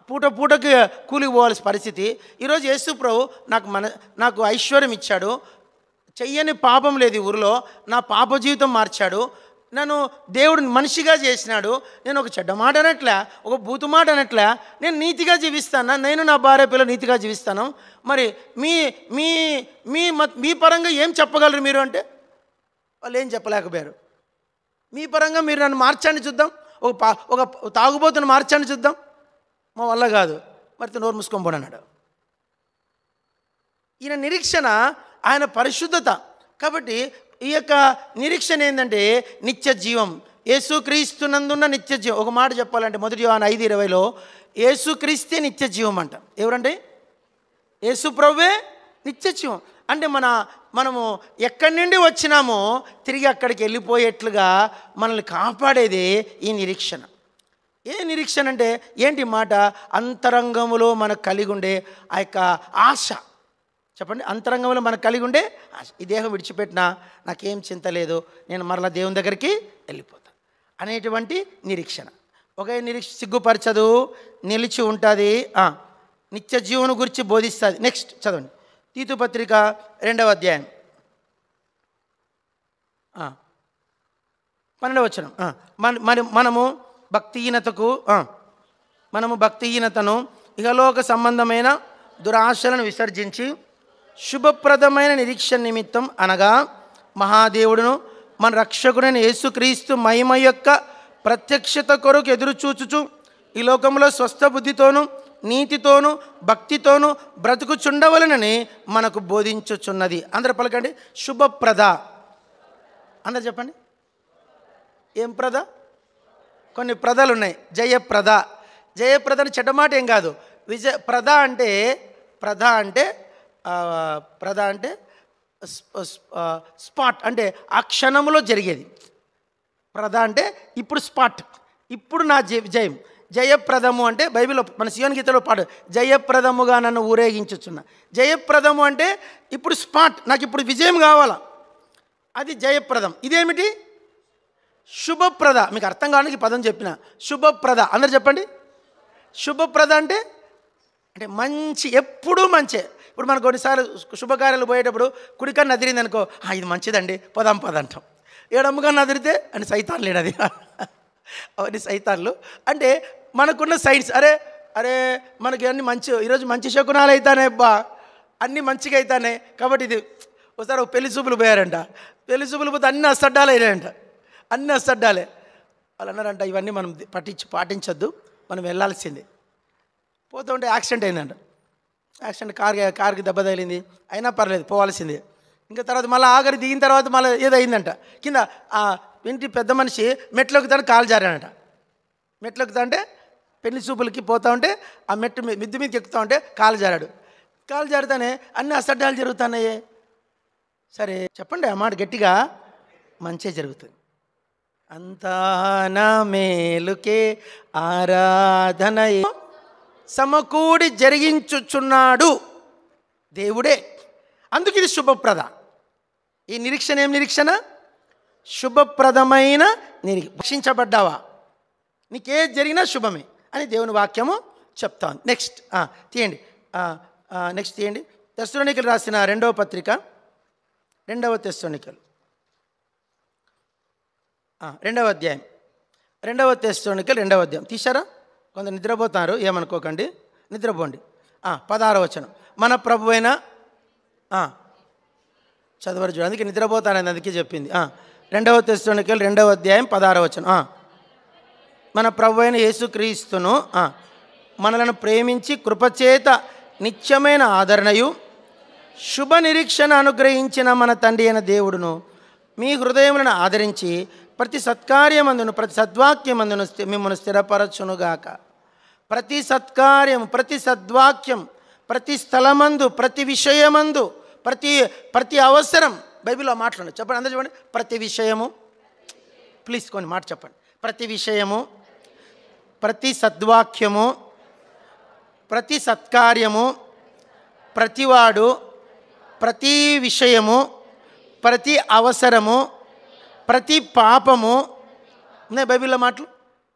పూటకి కూలికి పోవాల్సిన పరిస్థితి. ఈరోజు యేసు ప్రభు నాకు ఐశ్వర్యం ఇచ్చాడు, చెయ్యని పాపం లేదు ఈ ఊరిలో, నా పాప జీవితం మార్చాడు, నన్ను దేవుడు మనిషిగా చేసినాడు, నేను ఒక చెడ్డ మాట అనట్లే, ఒక బూతు మాట అనట్లే, నేను నీతిగా జీవిస్తాను, నేను నా భార్య పిల్లలు నీతిగా జీవిస్తాను. మరి మీ మీ మీ మీ పరంగా ఏం చెప్పగలరు మీరు అంటే వాళ్ళు ఏం చెప్పలేకపోయారు. మీ పరంగా మీరు నన్ను మార్చండి చూద్దాం, ఒక తాగుబోతును మార్చండి చూద్దాం. మా వల్ల కాదు. మరి నోరు మూసుకొని పోను అన్నాడు. ఈయన నిరీక్షణ ఆయన పరిశుద్ధత. కాబట్టి ఈ యొక్క నిరీక్షణ ఏంటంటే నిత్య జీవం, యేసుక్రీస్తునందున్న నిత్య జీవం. ఒక మాట చెప్పాలంటే 1 యోహాను 5:20లో యేసుక్రీస్తే నిత్య జీవం అంట. ఎవరంటే? యేసు ప్రభువే నిత్య జీవం. అంటే మనము ఎక్కడి నుండి వచ్చినామో తిరిగి అక్కడికి వెళ్ళిపోయేట్లుగా మనల్ని కాపాడేది ఈ నిరీక్షణ. ఏ నిరీక్షణ అంటే ఏంటి మాట? అంతరంగములో మనకు కలిగి ఉండే ఆ యొక్క ఆశ. చెప్పండి. అంతరంగంలో మనకు కలిగి ఉండే ఆశ. ఈ దేహం విడిచిపెట్టినా నాకేం చింత లేదు, నేను మరలా దేవుని దగ్గరికి వెళ్ళిపోతాను అనేటువంటి నిరీక్షణ. ఒకే నిరీక్షణ సిగ్గుపరచదు, నిలిచి ఉంటుంది, నిత్య జీవన గురించి బోధిస్తుంది. నెక్స్ట్ చదవండి, తీతు పత్రిక 2వ అధ్యాయం 12వ వచనం. మనము భక్తిహీనతను ఇహలోక సంబంధమైన దురాశలను విసర్జించి శుభప్రదమైన నిరీక్షణ నిమిత్తం అనగా మహాదేవుడును మన రక్షకుడైన యేసుక్రీస్తు మహిమ యొక్క ప్రత్యక్షత కొరకు ఎదురుచూచుచు ఈ లోకంలో స్వస్థ బుద్ధితోనూ నీతితోనూ భక్తితోనూ బ్రతుకుచుండవలనని మనకు బోధించుచున్నది. అందరూ పలకండి, శుభప్రద. అందరు చెప్పండి. ఏం ప్రద? కొన్ని ప్రదలు ఉన్నాయి. జయప్రద. జయప్రద అని చెడ్డమాట ఏం కాదు. ప్రద అంటే స్పాట్, అంటే ఆ క్షణంలో జరిగేది. ప్రద అంటే ఇప్పుడు స్పాట్, ఇప్పుడు నా జయం. జయప్రదము అంటే బైబిల్లో మన సియోను గీతలో పాడు, జయప్రదముగా నన్ను ఊరేగించుచున్నా. జయప్రదము అంటే ఇప్పుడు స్పాట్, నాకు ఇప్పుడు విజయం కావాలా, అది జయప్రదం. ఇదేమిటి? శుభప్రద. మీకు అర్థం కావడానికి పదం చెప్పిన, శుభప్రద. అందరు చెప్పండి. శుభప్రద అంటే మంచి, ఎప్పుడూ మంచి. ఇప్పుడు మనకు కొన్నిసార్లు శుభకార్యాలు పోయేటప్పుడు కుడికన్ను నదిరింది అనుకో, ఇది మంచిదండి, పదం అంటాం. ఏడమ్మకన్నా నదిరితే అని సైతాన్లు లేడది, అవన్నీ సైతాన్లు. అంటే మనకున్న సైన్స్, అరే మనకి అన్ని మంచి, ఈరోజు మంచి శకునాలు అవుతానే అబ్బా, అన్నీ మంచిగా అవుతానే. కాబట్టి ఇది ఒకసారి పెళ్లి చూపులు పోయారంట. పెళ్లి చూపులు పోతే అన్నీ అసడ్డాలు అయినాయంట, అన్నీ అసడ్డాలే. వాళ్ళు అన్నారంట, ఇవన్నీ మనం పాటించొద్దు, మనం వెళ్ళాల్సిందే. పోతూ ఉంటే యాక్సిడెంట్ అయిందంట. యాక్సిడెంట్, కార్కి దెబ్బ తగిలింది, అయినా పర్లేదు పోవాల్సిందే. ఇంకా తర్వాత మళ్ళీ ఆఖరి దిగిన తర్వాత మళ్ళీ ఏదో అయిందంట. కింద ఇంటి పెద్ద మనిషి మెట్లు ఎక్కుతాను, కాలు జారానంట. మెట్లు ఎక్కుతా అంటే పెళ్లి చూపులకి పోతా ఉంటే ఆ మిద్దు మీదకి ఎక్కుతా ఉంటే కాలు జారాడు. కాలు జారితేనే అన్ని అసడ్డాలు జరుగుతున్నాయి. సరే చెప్పండి ఆ మాట గట్టిగా. మంచే జరుగుతుంది. అంతా నా మేలుకే ఆరాధన సమకూడి జరిగించుచున్నాడు దేవుడే. అందుకు ఇది శుభప్రద. ఈ నిరీక్షణ ఏం నిరీక్షణ? శుభప్రదమైన రక్షించబడ్డావా, నీకేది జరిగినా శుభమే అని దేవుని వాక్యము చెప్తాను. నెక్స్ట్ తీయండి, నెక్స్ట్ తీయండి. తెస్సలోనికలు రాసిన 2వ పత్రిక, 2వ తెస్సలోనికలు 2వ అధ్యాయం, 2వ తెస్సలోనికలు 2వ అధ్యాయం. తీశారా? కొంత నిద్రపోతారు, ఏమనుకోకండి, నిద్రపోండి. 16వ వచనం. మన ప్రభు అయిన చదవరు చూడండి, అందుకే నిద్రపోతానని అందుకే చెప్పింది. 2వ తెస్సలోనికలు 2వ అధ్యాయం 16వ వచనం. మన ప్రభు అయిన యేసుక్రీస్తును మనలను ప్రేమించి కృపచేత నిత్యమైన ఆదరణయు శుభ నిరీక్షణ అనుగ్రహించిన మన తండ్రి అయిన దేవుడును మీ హృదయములను ఆదరించి ప్రతి సత్కార్యమందును ప్రతి సద్వాక్యమందును మిమ్మల్ని స్థిరపరచునుగాక. ప్రతి సత్కార్యం, ప్రతి సద్వాక్యం, ప్రతి స్థలమందు, ప్రతి విషయమందు, ప్రతి అవసరం. బైబిల్లో మాట్లాడండి, చెప్పండి అందరూ చెప్పండి. ప్రతి విషయము, ప్లీజ్ కొన్ని మాట చెప్పండి. ప్రతి విషయము, ప్రతి సద్వాక్యము, ప్రతి సత్కార్యము, ప్రతివాడు, ప్రతి విషయము, ప్రతి అవసరము, ప్రతి పాపము. ఉన్నాయి బైబిల్లో మాటలు.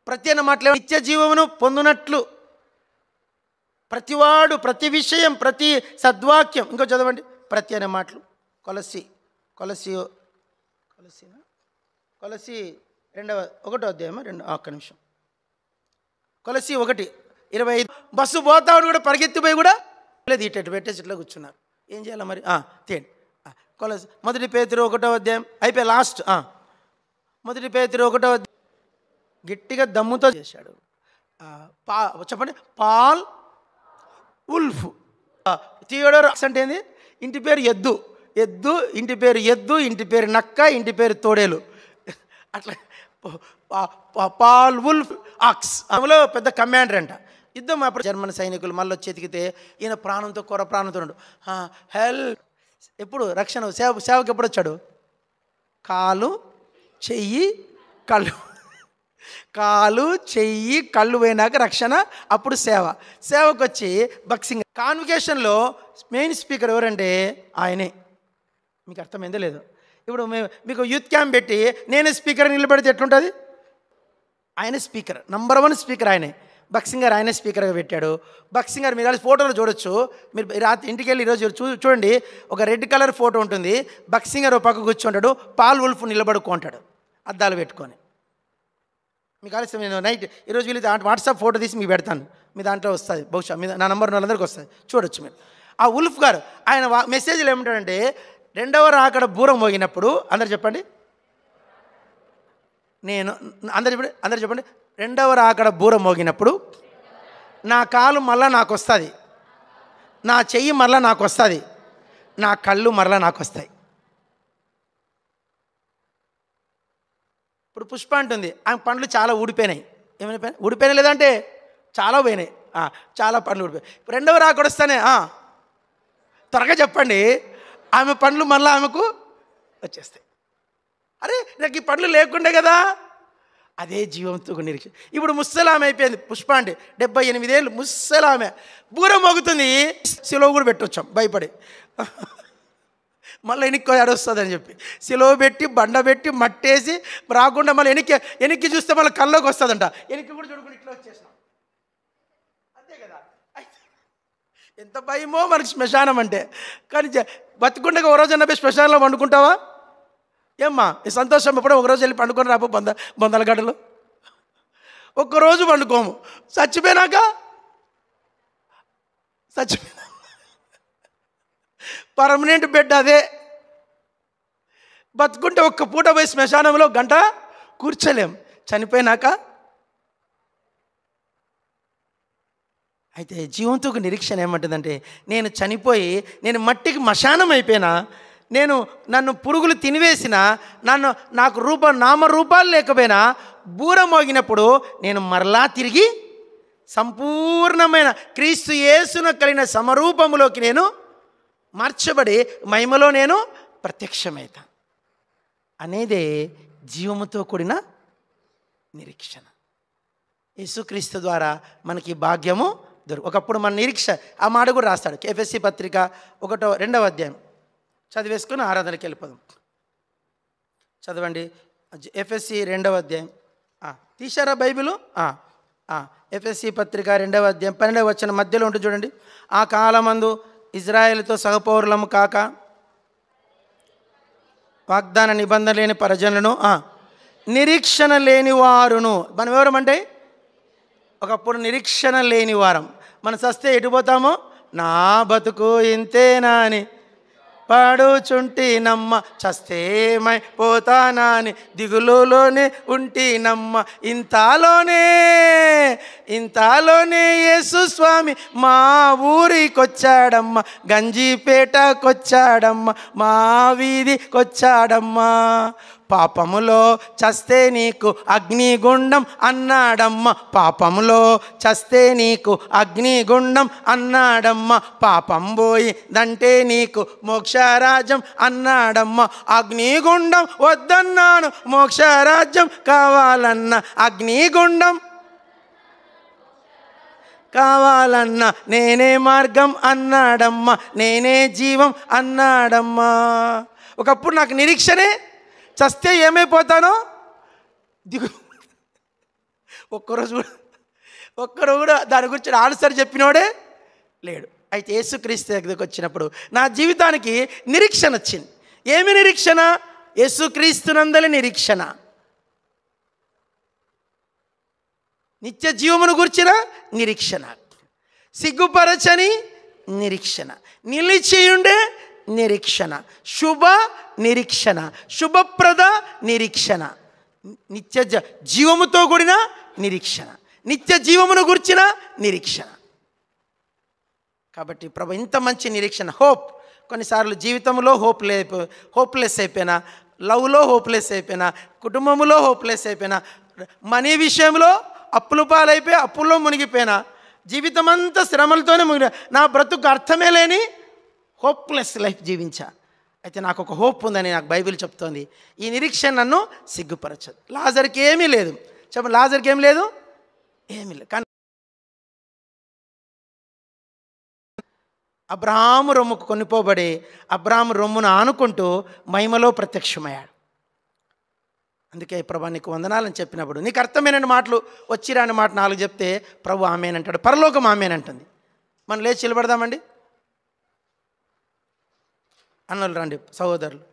ప్రతి అన్న మాటలు నిత్య జీవమును పొందునట్లు ప్రతివాడు, ప్రతి విషయం, ప్రతి సద్వాక్యం. ఇంకో చదవండి, ప్రతి అనే మాటలు. కొలసి 1వ అధ్యాయమా 2 ఒక్క నిమిషం. కొలసి 1:25. బస్సు పోతాడు కూడా పరిగెత్తిపోయి కూడా లేదు, ఇటు పెట్టేసి ఇట్లా కూర్చున్నారు. ఏం చేయాలి మరి? తీయండి. కొలసి 1 పేతురు 1వ అధ్యాయం అయిపోయి లాస్ట్. 1 పేతురు 1వ అధ్యాయం గట్టిగా దమ్ముతో చేశాడు. చెప్పండి. Paul wolf. థియోడోర్ అంటే ఏంది? ఇంటి పేరు ఎద్దు, ఇంటి పేరు ఎద్దు, ఇంటి పేరు నక్క, ఇంటి పేరు తోడేలు. అట్లా పాల్ ఉల్ఫ్ ఆక్స్ అందులో పెద్ద కమాండర్ అంట. యుద్ధం అప్పుడు జర్మన్ సైనికులు మళ్ళీ చెతికితే ఈయన ప్రాణంతో ప్రాణంతో ఉండు. హెల్ప్. ఎప్పుడు రక్షణ సేవకి ఎప్పుడు వచ్చాడు? కాలు చెయ్యి కళ్ళు పోయినాక రక్షణ, అప్పుడు సేవకు వచ్చి బక్సింగ్. కాన్వికేషన్లో మెయిన్ స్పీకర్ ఎవరంటే ఆయనే. మీకు అర్థమైందో లేదో? ఇప్పుడు మీకు యూత్ క్యాంప్ పెట్టి నేనే స్పీకర్ నిలబెడితే ఎట్లుంటుంది? ఆయనే స్పీకర్, నంబర్ 1 స్పీకర్ ఆయనే. బక్సింగ్ గారు ఆయనే స్పీకర్గా పెట్టాడు. బక్సింగ్ గారు మీరు ఫోటోలు చూడొచ్చు. మీరు రాత్రి ఇంటికి వెళ్ళి ఈరోజు చూడండి, ఒక రెడ్ కలర్ ఫోటో ఉంటుంది. బక్సింగ్ గారు పక్క కూర్చుంటాడు, పాల్ ఉల్ఫ్ నిలబడుకుంటాడు అద్దాలు పెట్టుకొని. మీకు ఆలస్యం, నేను నైట్ ఈరోజు వీళ్ళు వాట్సాప్ ఫోటో తీసి మీకు పెడతాను, మీ దాంట్లో వస్తుంది, బహుశా మీ నా నంబర్ వాళ్ళందరికీ వస్తుంది, చూడొచ్చు మీరు. ఆ ఉల్ఫ్ గారు ఆయన మెసేజ్లు ఏమంటాడంటే, 2వ రాకడ బూరం మోగినప్పుడు అందరు చెప్పండి, అందరు చెప్పండి 2వ రాకడ బూరం మోగినప్పుడు నా కాలు మళ్ళా నాకు వస్తుంది, నా చెయ్యి మళ్ళా నాకు వస్తుంది, నా కళ్ళు మళ్ళా నాకు వస్తాయి. ఇప్పుడు పుష్ప అంటుంది ఆమె పండ్లు చాలా ఊడిపోయినాయి. ఏమైనా ఊడిపోయినాయి లేదంటే చాలా పోయినాయి, చాలా పండ్లు ఊడిపోయాయి. 2వ రాకడ వస్తానే త్వరగా చెప్పండి, ఆమె పండ్లు మళ్ళీ ఆమెకు వచ్చేస్తాయి. అరే నాకు ఈ పండ్లు లేకుండే కదా. అదే జీవంతో నిరీక్ష. ఇప్పుడు ముస్సలామె అయిపోయింది పుష్ప అంటే, 78 ఏళ్ళు ముస్సలామె. బూరం మోగుతుంది, సిలువ కూడా పెట్టొచ్చాం భయపడి. మళ్ళీ ఎన్నికో ఏడొస్తుందని చెప్పి సిలువ పెట్టి బండ పెట్టి మట్టేసి రాకుండా మళ్ళీ వెనక్కి చూస్తే మళ్ళీ కళ్ళలోకి వస్తుందంట. వెనక్కి కూడా చూడుకుని ఇట్లా వచ్చేసినాం, అంతే కదా. ఎంత భయమో మనకి శ్మశానం అంటే. కానీ బతుకుండగా ఒక రోజు అన్న పోయి శ్మశానంలో వండుకుంటావా? ఏమ్మా ఈ సంతోషం ఎప్పుడో ఒకరోజు వెళ్ళి పండుకొని రాపో బొందల గడ్డలు. ఒక్కరోజు పండుకోము, చచ్చిపోయినాక పర్మనెంట్ బెడ్ అదే. బతుకుంటే ఒక్క పూట పోయి శ్మశానంలో గంట కూర్చోలేం, చనిపోయినాక. అయితే జీవంతో ఒక నిరీక్షణ ఏమంటుందంటే, నేను చనిపోయి నేను మట్టికి మశానం అయిపోయినా, నన్ను పురుగులు తినివేసినా, నాకు నామరూపాలు లేకపోయినా, బూర మోగినప్పుడు నేను మరలా తిరిగి సంపూర్ణమైన క్రీస్తు యేసును కలిగిన సమరూపములోకి నేను మార్చబడి మహిమలో నేను ప్రత్యక్షమైతా అనేదే జీవముతో కూడిన నిరీక్షణ. యేసుక్రీస్తు ద్వారా మనకి భాగ్యము ఒకప్పుడు మన నిరీక్ష ఆ మాట కూడా రాస్తాడు. ఎఫెసీ పత్రిక 1-2 అధ్యాయం చదివేసుకుని ఆరాధనకి వెళ్ళిపోదాం. చదవండి. ఎఫెసీ 2వ అధ్యాయం తీశారా బైబిలు? ఎఫెసీ పత్రిక 2వ అధ్యాయం 12వ వచనం మధ్యలో ఉంటుంది చూడండి. ఆ కాలమందు ఇజ్రాయేలుతో సహపౌరులము కాక వాగ్దాన నిబంధన లేని పరజనులను నిరీక్షణ లేని వారును. మనం ఎవరమంటే ఒకప్పుడు నిరీక్షణ లేని వారం. మనం చస్తే ఎటుపోతామో నా బతుకు ఇంతేనా అని పాడుచుంటి నమ్మ, చస్తేమై పోతానా అని దిగులులోనే ఉంటి నమ్మ, ఇంతలోనే యేసు స్వామి మా ఊరికొచ్చాడమ్మ, గంజిపేటకొచ్చాడమ్మ, మా వీధికొచ్చాడమ్మా. పాపములో చస్తే నీకు అగ్నిగుండం అన్నాడమ్మ, పాపములో చస్తే నీకు అగ్నిగుండం అన్నాడమ్మ, పాపం పోయి దంటే నీకు మోక్షరాజ్యం అన్నాడమ్మ. అగ్నిగుండం వద్దన్నాను, మోక్షరాజ్యం కావాలన్న, అగ్నిగుండం కావాలన్న, నేనే మార్గం అన్నాడమ్మ, నేనే జీవం అన్నాడమ్మా. ఒకప్పుడు నాకు నిరీక్షనే, చస్తే ఏమైపోతానో దిగు. ఒక్కరోజు కూడా దాని గురించి ఆన్సర్ చెప్పినోడే లేడు. అయితే యేసుక్రీస్తు దగ్గరికి వచ్చినప్పుడు నా జీవితానికి నిరీక్షణ వచ్చింది. ఏమి నిరీక్షణ? యేసుక్రీస్తునందలి నిరీక్షణ, నిత్య జీవమును గుర్చిన నిరీక్షణ, సిగ్గుపరచని నిరీక్షణ, నిలిచియుండే నిరీక్షణ, శుభ నిరీక్షణ, శుభప్రద నిరీక్షణ, నిత్య జీవముతో కూడిన నిరీక్షణ, నిత్య జీవమును గుర్చిన నిరీక్షణ. కాబట్టి ప్రభు ఇంత మంచి నిరీక్షణ, హోప్. కొన్నిసార్లు జీవితంలో హోప్లెస్ అయిపోయినా, లవ్లో హోప్లెస్ అయిపోయినా, కుటుంబంలో హోప్లెస్ అయిపోయినా, మనీ విషయంలో అప్పుల పాలైపోయి అప్పుల్లో మునిగిపోయినా, జీవితం అంతా శ్రమలతోనే మునిగి నా బ్రతుకు అర్థమే లేని హోప్లెస్ లైఫ్ జీవించా. అయితే నాకు ఒక హోప్ ఉందని నాకు బైబిల్ చెప్తోంది. ఈ నిరీక్షణ నన్ను సిగ్గుపరచదు. లాజర్కి ఏమీ లేదు. చెప్పండి, లాజర్కి ఏం లేదు? ఏమీ లేదు. కానీ అబ్రహాము రొమ్ముకు కొనిపోబడి అబ్రహాము రొమ్మును ఆనుకుంటూ మహిమలో ప్రత్యక్షమయ్యాడు. అందుకే ప్రభా నీకు వందనాలని చెప్పినప్పుడు నీకు అర్థమైన మాటలు వచ్చిరాని మాట 4 చెప్తే ప్రభు ఆమేనంటాడు, పరలోకం ఆమేనంటుంది. మనం లేచి నిలబడదామండి. అన్నలు రండి సహోదరులు.